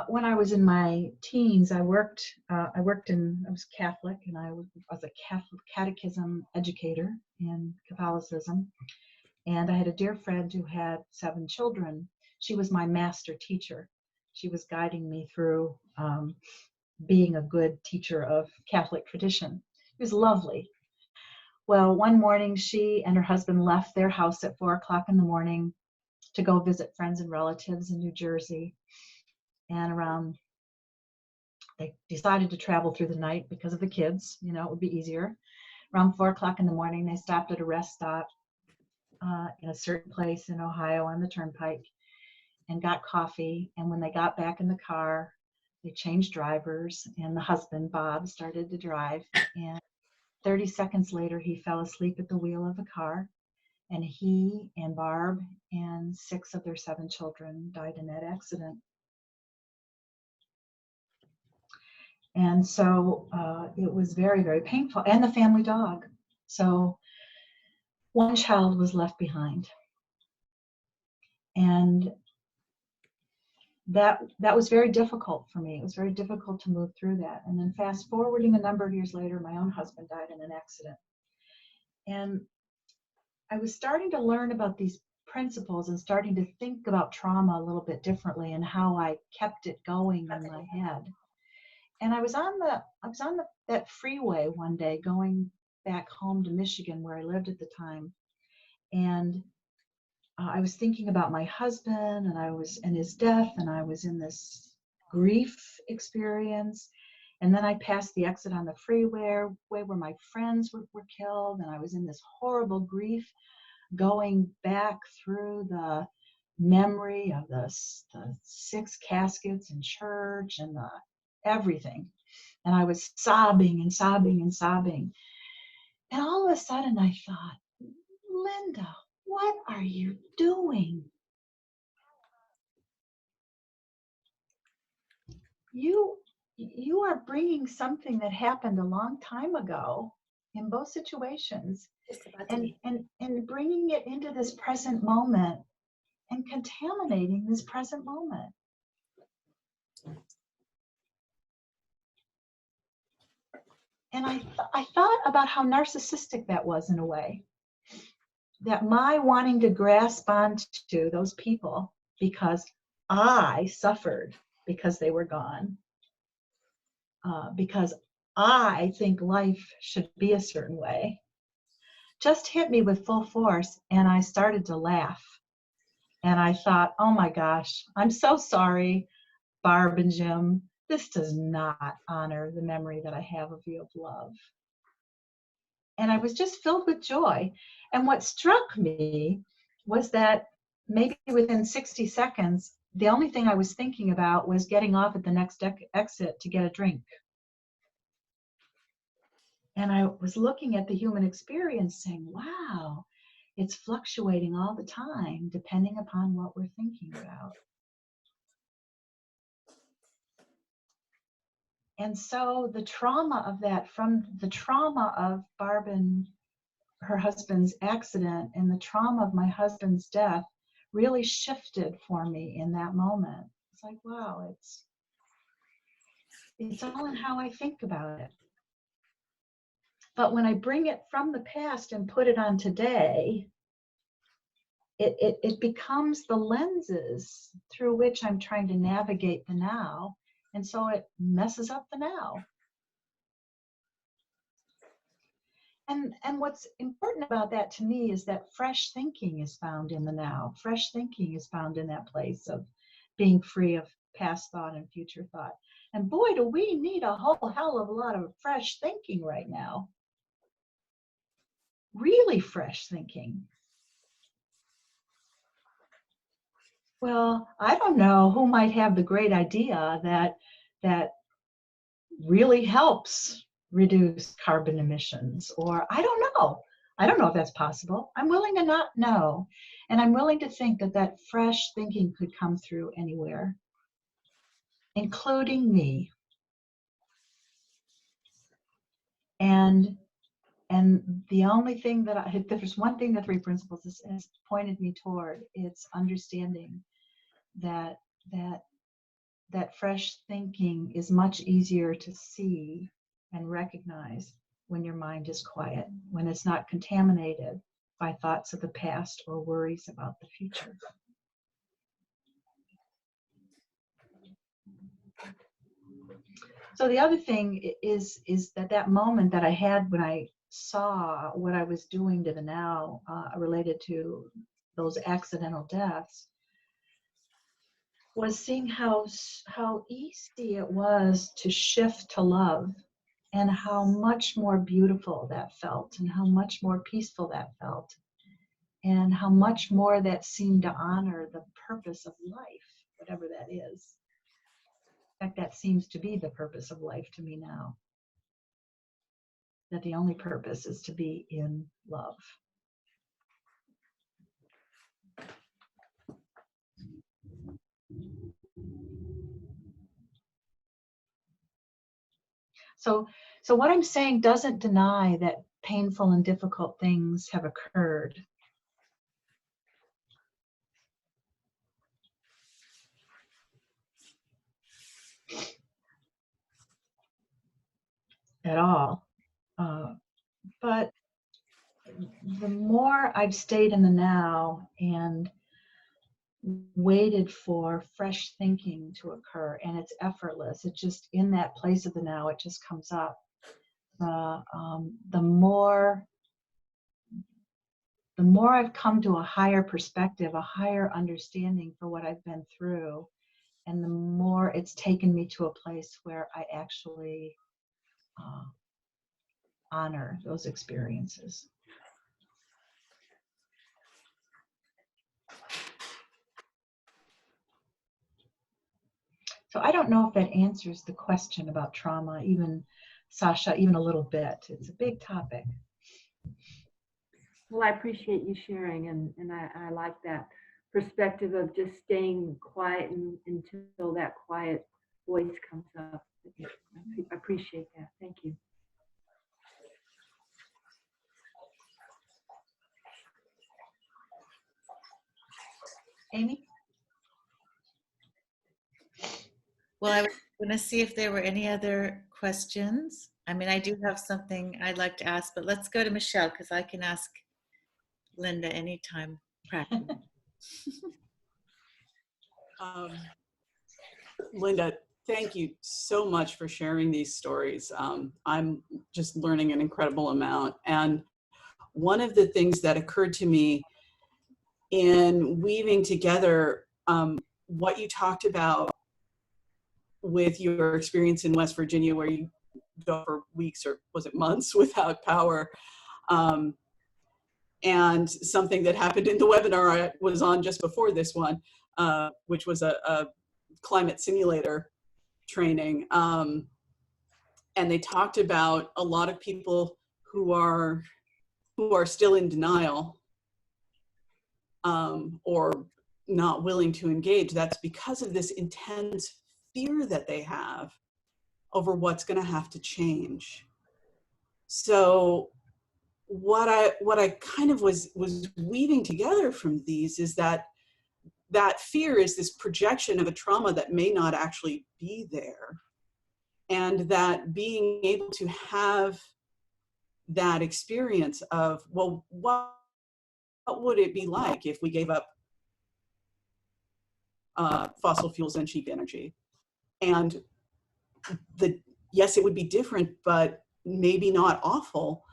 When I was in my teens, I was Catholic, and I was a Catholic catechism educator in Catholicism. And I had a dear friend who had 7 children. She was my master teacher. She was guiding me through being a good teacher of Catholic tradition. It was lovely. Well, one morning she and her husband left their house at 4 o'clock in the morning to go visit friends and relatives in New Jersey. And they decided to travel through the night because of the kids, it would be easier. Around 4 o'clock in the morning, they stopped at a rest stop in a certain place in Ohio on the turnpike and got coffee. And when they got back in the car, they changed drivers, and the husband, Bob, started to drive. And 30 seconds later, he fell asleep at the wheel of the car, and he and Barb and 6 of their 7 children died in that accident. And so it was very, very painful, and the family dog. So one child was left behind. And that was very difficult for me. It was very difficult to move through that. And then fast forwarding a number of years later, my own husband died in an accident. And I was starting to learn about these principles and starting to think about trauma a little bit differently and how I kept it going in my head. And I was on that freeway one day going back home to Michigan, where I lived at the time. And I was thinking about my husband and his death, and I was in this grief experience. And then I passed the exit on the freeway where my friends were killed, and I was in this horrible grief going back through the memory of the 6 caskets in church and everything. And I was sobbing and sobbing and sobbing. And all of a sudden I thought, Linda, what are you doing? You are bringing something that happened a long time ago in both situations and bringing it into this present moment and contaminating this present moment. And I thought about how narcissistic that was in a way. That my wanting to grasp onto those people because I suffered because they were gone, because I think life should be a certain way, just hit me with full force, and I started to laugh. And I thought, oh my gosh, I'm so sorry, Barb and Jim. This does not honor the memory that I have of you of love. And I was just filled with joy. And what struck me was that maybe within 60 seconds, the only thing I was thinking about was getting off at the next exit to get a drink. And I was looking at the human experience saying, wow, it's fluctuating all the time depending upon what we're thinking about. And so the trauma of that, from the trauma of Barb and her husband's accident and the trauma of my husband's death, really shifted for me in that moment. It's like, wow, it's all in how I think about it. But when I bring it from the past and put it on today, it becomes the lenses through which I'm trying to navigate the now. And so it messes up the now. And what's important about that to me is that fresh thinking is found in the now. Fresh thinking is found in that place of being free of past thought and future thought. And boy, do we need a whole hell of a lot of fresh thinking right now. Really fresh thinking. Well, I don't know who might have the great idea that really helps reduce carbon emissions, or I don't know. I don't know if that's possible. I'm willing to not know. And I'm willing to think that that fresh thinking could come through anywhere, including me. And the only thing that if there's one thing that 3 principles has pointed me toward, it's understanding that fresh thinking is much easier to see and recognize when your mind is quiet, when it's not contaminated by thoughts of the past or worries about the future. So the other thing is that moment that I had when I saw what I was doing to the now related to those accidental deaths, was seeing how easy it was to shift to love, and how much more beautiful that felt, and how much more peaceful that felt, and how much more that seemed to honor the purpose of life, whatever that is. In fact, that seems to be the purpose of life to me now. That the only purpose is to be in love. So what I'm saying doesn't deny that painful and difficult things have occurred. At all. But the more I've stayed in the now and waited for fresh thinking to occur, and it's effortless, it's just in that place of the now, it just comes up. The more I've come to a higher perspective, a higher understanding for what I've been through, and the more it's taken me to a place where I actually honor those experiences. So I don't know if that answers the question about trauma, even Sasha, even a little bit. It's a big topic. Well, I appreciate you sharing, and I like that perspective of just staying quiet until that quiet voice comes up. I appreciate that. Thank you. Amy? Well, I was going to see if there were any other questions. I mean, I do have something I'd like to ask, but let's go to Michelle because I can ask Linda anytime practically. Linda, thank you so much for sharing these stories. I'm just learning an incredible amount. And one of the things that occurred to me in weaving together what you talked about with your experience in West Virginia, where you go for weeks or was it months without power, and something that happened in the webinar I was on just before this one, which was a climate simulator training. And they talked about a lot of people who are still in denial or not willing to engage. That's because of this intense fear that they have over what's going to have to change. So what I kind of was weaving together from these is that fear is this projection of a trauma that may not actually be there, and that being able to have that experience of, well, what would it be like if we gave up fossil fuels and cheap energy? And yes, it would be different, but maybe not awful,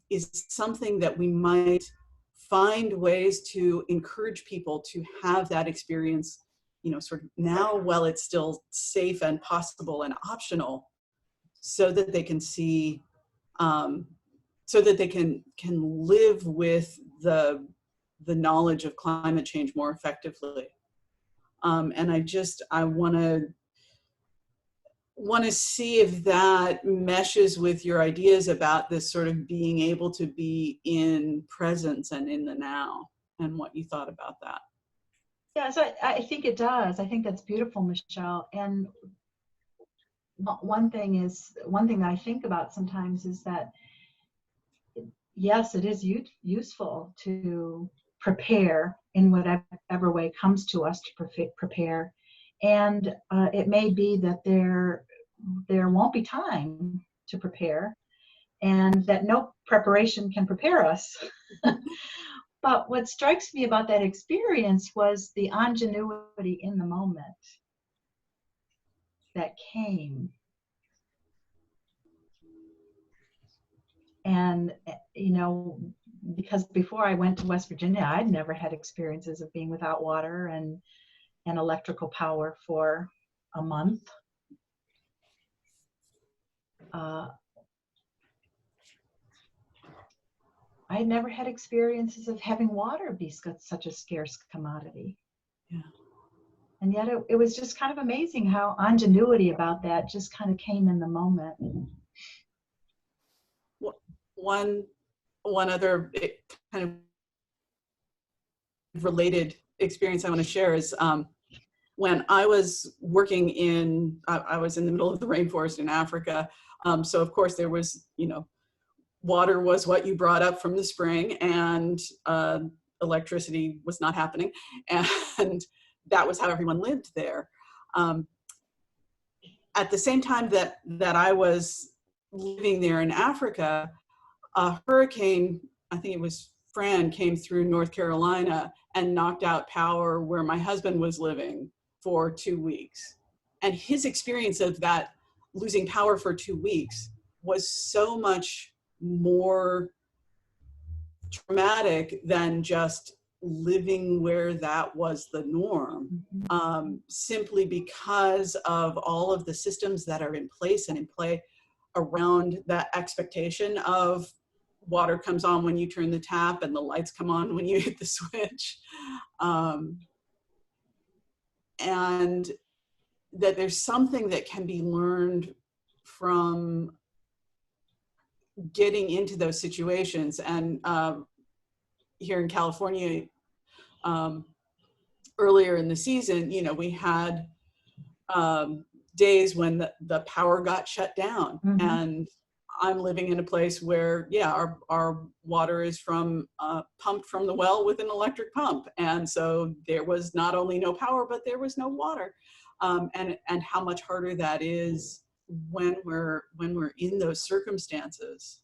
is something that we might find ways to encourage people to have that experience, sort of now while it's still safe and possible and optional, so that they can see, so that they can live with the knowledge of climate change more effectively. And I want to see if that meshes with your ideas about this sort of being able to be in presence and in the now, and what you thought about that. Yeah, so I think it does. I think that's beautiful, Michelle. And one thing that I think about sometimes is that, yes, it is useful to prepare in whatever way comes to us to prepare. And it may be that there won't be time to prepare, and that no preparation can prepare us. But what strikes me about that experience was the ingenuity in the moment that came. And, because before I went to West Virginia, I'd never had experiences of being without water and electrical power for a month. I had never had experiences of having water be such a scarce commodity. Yeah. And yet it was just kind of amazing how ingenuity about that just kind of came in the moment. One other kind of related experience I want to share is when I was working I was in the middle of the rainforest in Africa. So of course there was, water was what you brought up from the spring, and electricity was not happening. And that was how everyone lived there. At the same time that I was living there in Africa, a hurricane, I think it was Fran, came through North Carolina and knocked out power where my husband was living for 2 weeks. And his experience of that, losing power for 2 weeks, was so much more traumatic than just living where that was the norm, simply because of all of the systems that are in place and in play around that expectation of water comes on when you turn the tap and the lights come on when you hit the switch. And that there's something that can be learned from getting into those situations. And here in California, earlier in the season, you know, we had days when the power got shut down. Mm-hmm. And I'm living in a place where, yeah, our water is pumped from the well with an electric pump. And so there was not only no power, but there was no water. And how much harder that is when we're in those circumstances.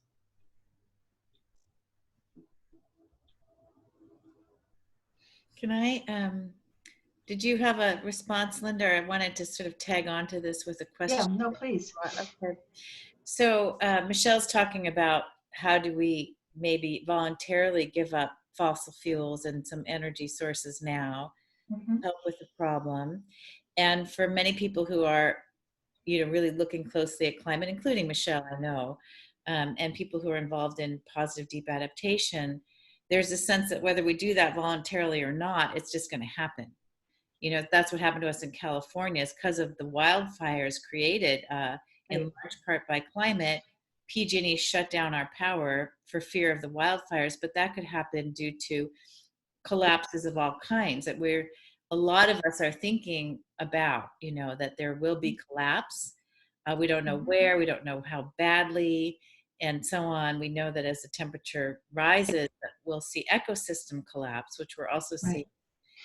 Can I, did you have a response, Linda? I wanted to sort of tag on to this with a question. Yeah, no, please. Okay. So Michelle's talking about how do we maybe voluntarily give up fossil fuels and some energy sources now, mm-hmm. help with the problem. And for many people who are, you know, really looking closely at climate, including Michelle, I know, and people who are involved in positive deep adaptation, there's a sense that whether we do that voluntarily or not, it's just going to happen. You know, that's what happened to us in California is because of the wildfires created in large part by climate. PG&E shut down our power for fear of the wildfires, but that could happen due to collapses of all kinds that a lot of us are thinking about, you know, that there will be collapse. We don't know where, we don't know how badly, and so on. We know that as the temperature rises, we'll see ecosystem collapse, which we're also seeing.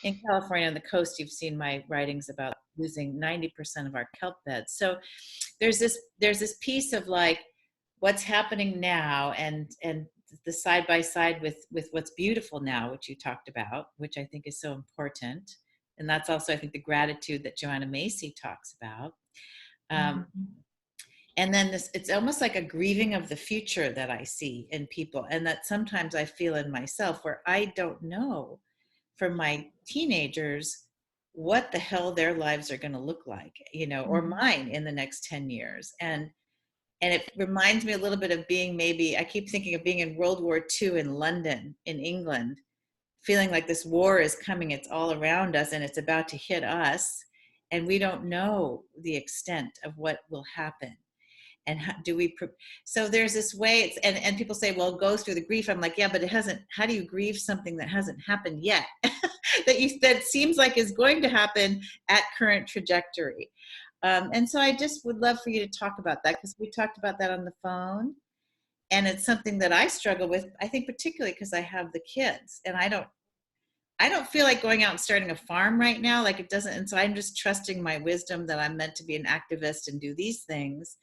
In California on the coast, you've seen my writings about losing 90% of our kelp beds. So there's this piece of like what's happening now and the side by side with what's beautiful now, which you talked about, which I think is so important. And that's also, I think, the gratitude that Joanna Macy talks about. And then it's almost like a grieving of the future that I see in people, and that sometimes I feel in myself where I don't know for my teenagers what the hell their lives are going to look like, you know, or mine in the next 10 years. And it reminds me a little bit of being, maybe I keep thinking of being in World War II in London, in England, feeling like this war is coming, it's all around us and it's about to hit us. And we don't know the extent of what will happen. And how do we, so there's this way, and people say, well, go through the grief. I'm like, yeah, but it hasn't, how do you grieve something that hasn't happened yet? that seems like is going to happen at current trajectory. And so I just would love for you to talk about that, because we talked about that on the phone. And it's something that I struggle with, I think, particularly because I have the kids, and I don't feel like going out and starting a farm right now. Like it doesn't, and so I'm just trusting my wisdom that I'm meant to be an activist and do these things.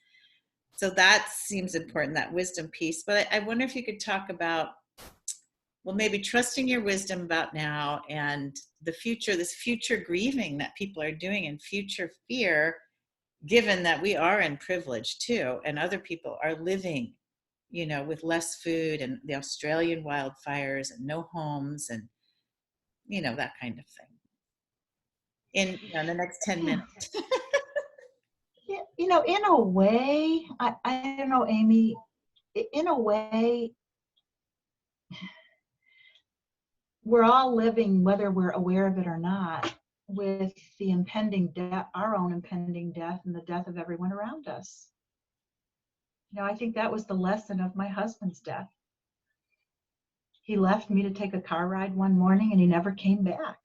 So that seems important, that wisdom piece. But I wonder if you could talk about, well, maybe trusting your wisdom about now and the future, this future grieving that people are doing, and future fear, given that we are in privilege too, and other people are living, you know, with less food, and the Australian wildfires and no homes, and, you know, that kind of thing. In the next 10 minutes. Yeah, you know, in a way, I don't know, Amy, in a way, we're all living, whether we're aware of it or not, with the impending death, our own impending death, and the death of everyone around us. You know, I think that was the lesson of my husband's death. He left me to take a car ride one morning and he never came back.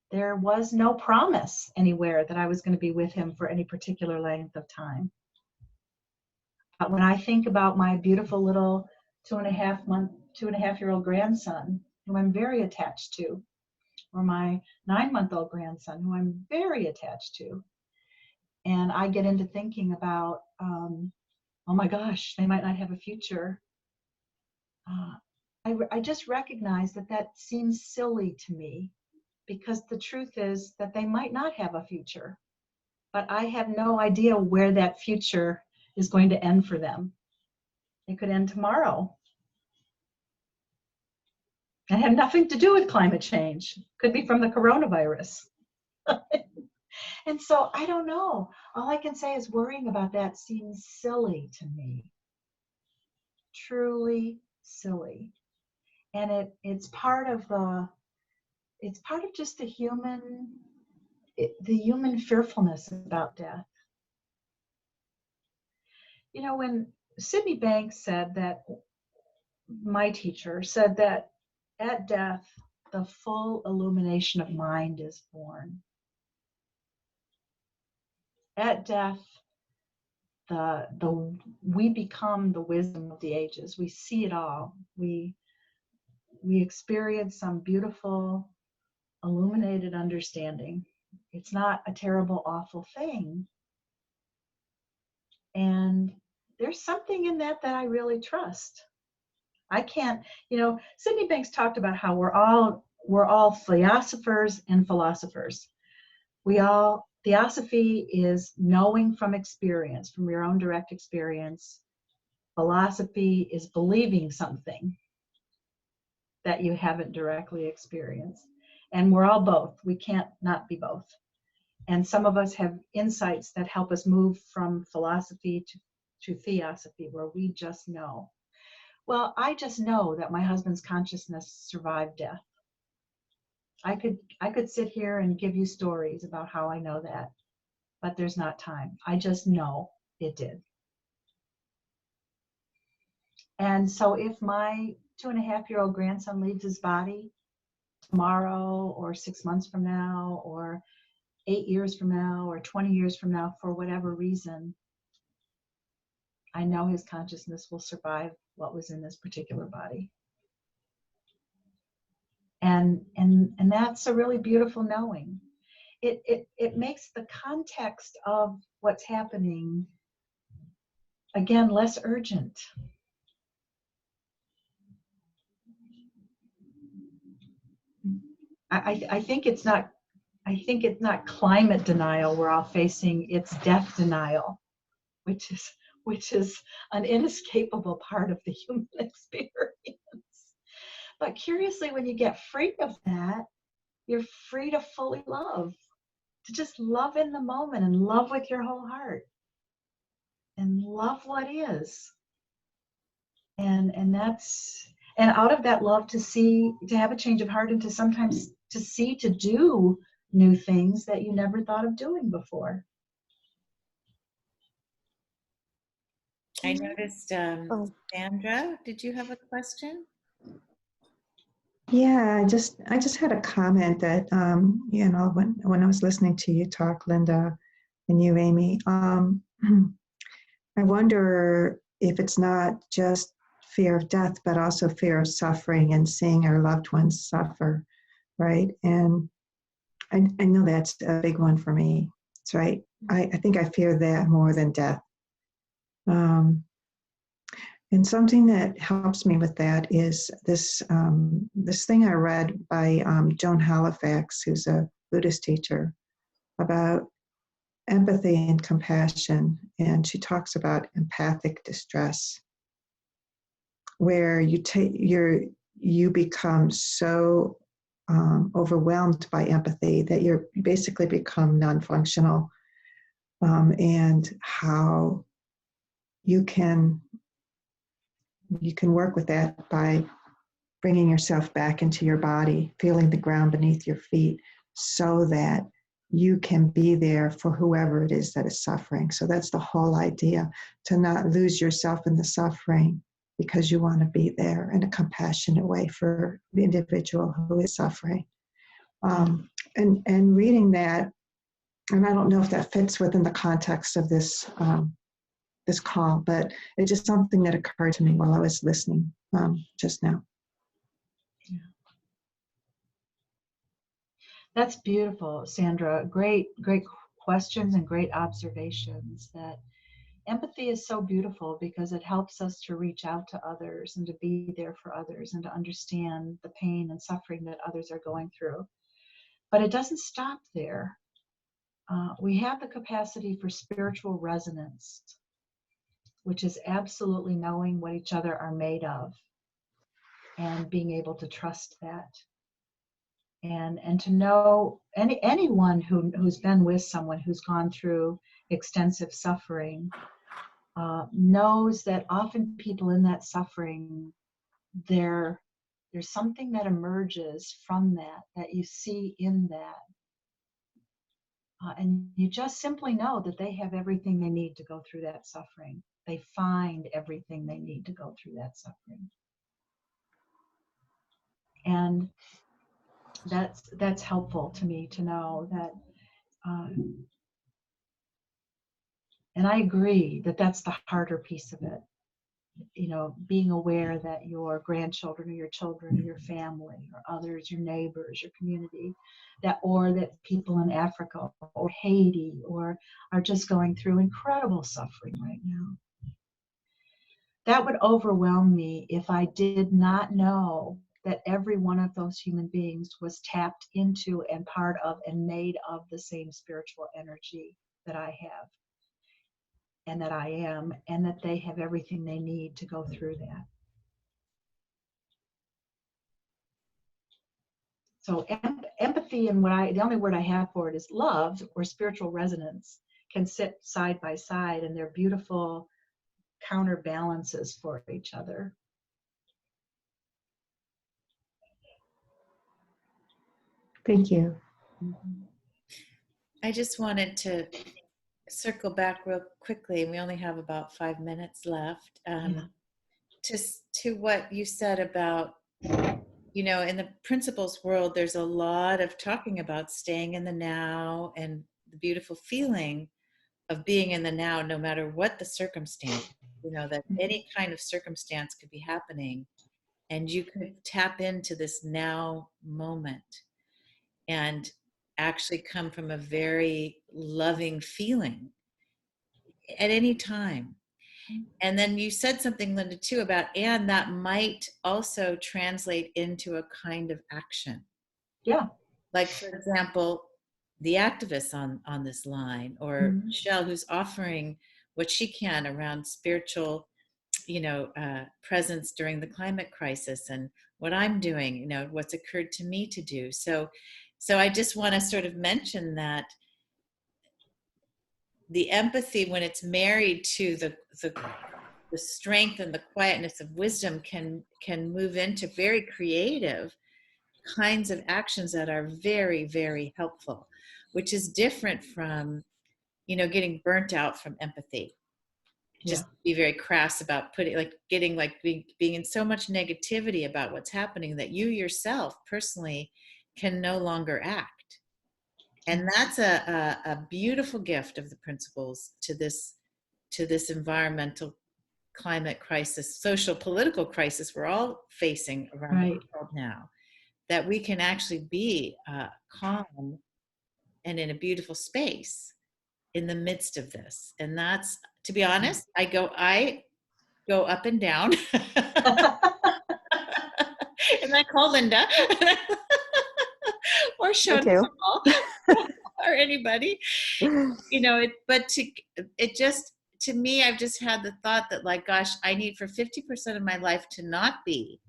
There was no promise anywhere that I was going to be with him for any particular length of time. But when I think about my beautiful little 2.5-year-old grandson, who I'm very attached to, or my 9-month-old grandson, who I'm very attached to, and I get into thinking about, oh my gosh, they might not have a future. I just recognize that seems silly to me, because the truth is that they might not have a future, but I have no idea where that future is going to end for them. It could end tomorrow. It had nothing to do with climate change. Could be from the coronavirus. And so I don't know. All I can say is worrying about that seems silly to me. Truly silly. And it's part of just the human the human fearfulness about death. You know, when Sydney Banks said that, my teacher said that at death, the full illumination of mind is born. At death, we become the wisdom of the ages. We see it all. We experience some beautiful, illuminated understanding. It's not a terrible, awful thing. And there's something in that I really trust. I can't, you know, Sydney Banks talked about how we're all philosophers and philosophers. Theosophy is knowing from experience, from your own direct experience. Philosophy is believing something that you haven't directly experienced. And we're all both. We can't not be both. And some of us have insights that help us move from philosophy to theosophy, where we just know. Well, I just know that my husband's consciousness survived death. I could sit here and give you stories about how I know that, but there's not time. I just know it did. And so if my 2.5-year-old grandson leaves his body tomorrow or 6 months from now or 8 years from now or 20 years from now, for whatever reason, I know his consciousness will survive what was in this particular body. And that's a really beautiful knowing. It makes the context of what's happening, again, less urgent. I think it's not climate denial we're all facing, it's death denial, which is an inescapable part of the human experience. But curiously, when you get free of that, you're free to fully love, to just love in the moment and love with your whole heart and love what is. And out of that love, to have a change of heart, and to sometimes to do new things that you never thought of doing before. I noticed, Sandra, did you have a question? Yeah, I just had a comment that you know, when I was listening to you talk, Linda, and you, Amy, I wonder if it's not just fear of death, but also fear of suffering and seeing our loved ones suffer, right? And I know that's a big one for me. That's right. I think I fear that more than death. And something that helps me with that is this this thing I read by Joan Halifax, who's a Buddhist teacher, about empathy and compassion. And she talks about empathic distress, where you become so overwhelmed by empathy that you basically become non-functional, and how you can work with that by bringing yourself back into your body, feeling the ground beneath your feet, so that you can be there for whoever it is that is suffering. So that's the whole idea, to not lose yourself in the suffering, because you want to be there in a compassionate way for the individual who is suffering. And reading that, and I don't know if that fits within the context of this this call, but it's just something that occurred to me while I was listening just now. Yeah. That's beautiful, Sandra. Great questions and great observations. That empathy is so beautiful because it helps us to reach out to others and to be there for others and to understand the pain and suffering that others are going through. But it doesn't stop there. We have the capacity for spiritual resonance, which is absolutely knowing what each other are made of and being able to trust that. And to know anyone who's been with someone who's gone through extensive suffering knows that often people in that suffering, there's something that emerges from that you see in that. And you just simply know that they have everything they need to go through that suffering. They find everything they need to go through that suffering. And that's helpful to me to know that. And I agree that that's the harder piece of it. You know, being aware that your grandchildren or your children or your family or others, your neighbors, your community, or that people in Africa or Haiti or are just going through incredible suffering right now. That would overwhelm me if I did not know that every one of those human beings was tapped into and part of and made of the same spiritual energy that I have and that I am, and that they have everything they need to go through that. So empathy, and the only word I have for it is love, or spiritual resonance, can sit side by side, and they're beautiful counterbalances for each other. Thank you. I just wanted to circle back real quickly, and we only have about 5 minutes left, to what you said about, you know, in the principles world, there's a lot of talking about staying in the now and the beautiful feeling of being in the now, no matter what the circumstance, you know, that any kind of circumstance could be happening and you could tap into this now moment and actually come from a very loving feeling at any time. And then you said something, Linda, too, about, and that might also translate into a kind of action. Yeah. Like, for example, the activists on this line, or Michelle, who's offering what she can around spiritual, you know, presence during the climate crisis, and what I'm doing, you know, what's occurred to me to do. So I just want to sort of mention that the empathy, when it's married to the strength and the quietness of wisdom, can move into very creative kinds of actions that are very, very helpful, which is different from, you know, getting burnt out from empathy. Just be very crass about being in so much negativity about what's happening that you yourself personally can no longer act. And that's a beautiful gift of the principles to this environmental climate crisis, social political crisis we're all facing around the world now, that we can actually be calm and in a beautiful space in the midst of this. And that's, to be honest, I go up and down. And I call Linda or Chantal or anybody, you know, to me, I've just had the thought that, like, gosh, I need for 50% of my life to not be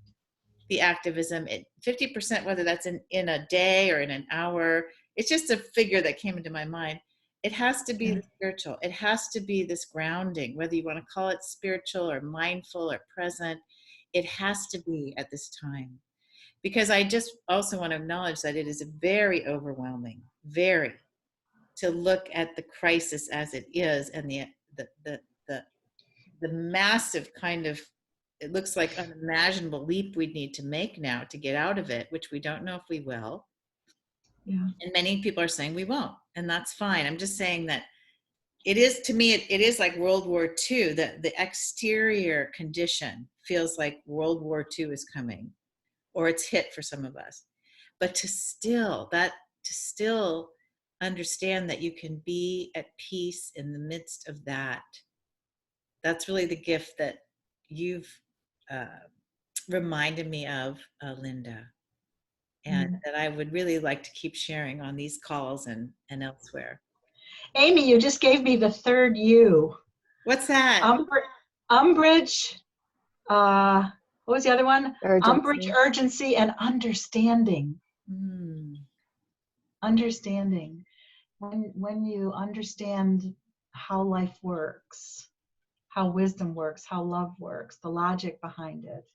the activism. 50%, whether that's in a day or in an hour, it's just a figure that came into my mind. It has to be the spiritual. It has to be this grounding, whether you want to call it spiritual or mindful or present. It has to be at this time. Because I just also want to acknowledge that it is very overwhelming, to look at the crisis as it is, and the massive kind of, it looks like unimaginable leap we'd need to make now to get out of it, which we don't know if we will. Yeah. And many people are saying we won't, and that's fine. I'm just saying that it is, to me, it is like World War II, that the exterior condition feels like World War II is coming, or it's hit for some of us. But to still understand that you can be at peace in the midst of that, that's really the gift that you've reminded me of, Linda, and that I would really like to keep sharing on these calls and elsewhere. Amy, you just gave me the third U. What's that? Umbrage. What was the other one? Urgency. Umbrage, urgency, and understanding. Understanding. When you understand how life works, how wisdom works, how love works, the logic behind it,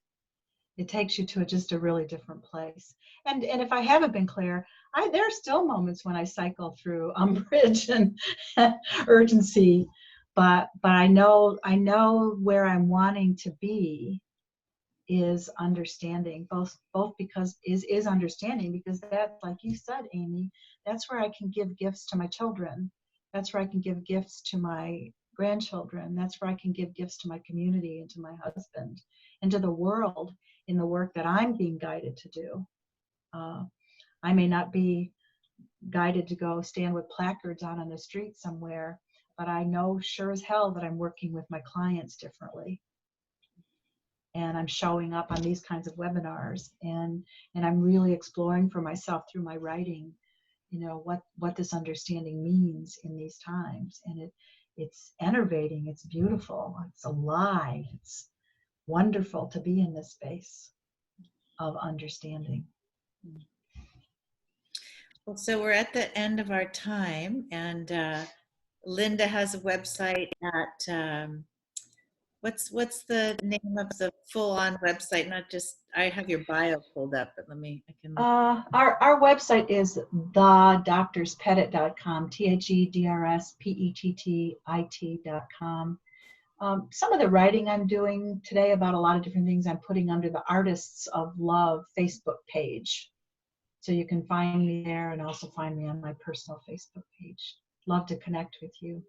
It takes you to just a really different place. And if I haven't been clear, there are still moments when I cycle through umbrage and urgency, but I know where I'm wanting to be is understanding, both because is understanding, because that's, like you said, Amy, that's where I can give gifts to my children. That's where I can give gifts to my grandchildren. That's where I can give gifts to my community and to my husband and to the world in the work that I'm being guided to do. I may not be guided to go stand with placards on the street somewhere, but I know sure as hell that I'm working with my clients differently. And I'm showing up on these kinds of webinars, and I'm really exploring for myself through my writing, what this understanding means in these times. And it's enervating, it's beautiful, it's alive, it's wonderful to be in this space of understanding. Well, so we're at the end of our time, and Linda has a website at what's the name of the full-on website? Not just, I have your bio pulled up, but I can. Our website is thedoctorspettit.com, thedrspettit.com. Some of the writing I'm doing today about a lot of different things I'm putting under the Artists of Love Facebook page. So you can find me there and also find me on my personal Facebook page. Love to connect with you.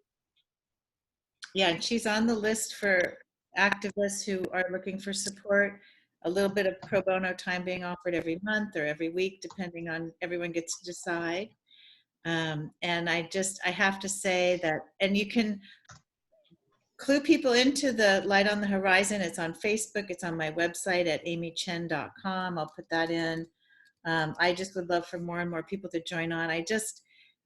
Yeah, and she's on the list for activists who are looking for support. A little bit of pro bono time being offered every month or every week, depending on, everyone gets to decide. And I have to say that, and you can clue people into the Light on the Horizon. It's on Facebook. It's on my website at amychen.com. I'll put that in. I just would love for more and more people to join on.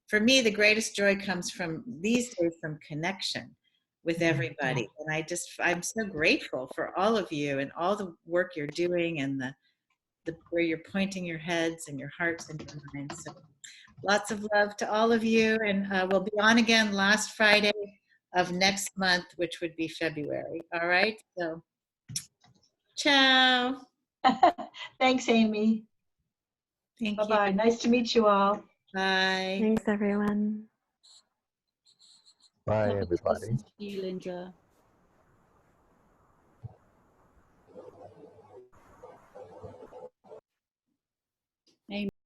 For me, the greatest joy comes from these days from connection with everybody. And I'm so grateful for all of you and all the work you're doing and where you're pointing your heads and your hearts and your minds. So lots of love to all of you. And we'll be on again last Friday of next month, which would be February. All right. So ciao. Thanks, Amy. Thank you. Bye-bye. Nice to meet you all. Bye. Thanks, everyone. Bye, everybody. See you, Linda.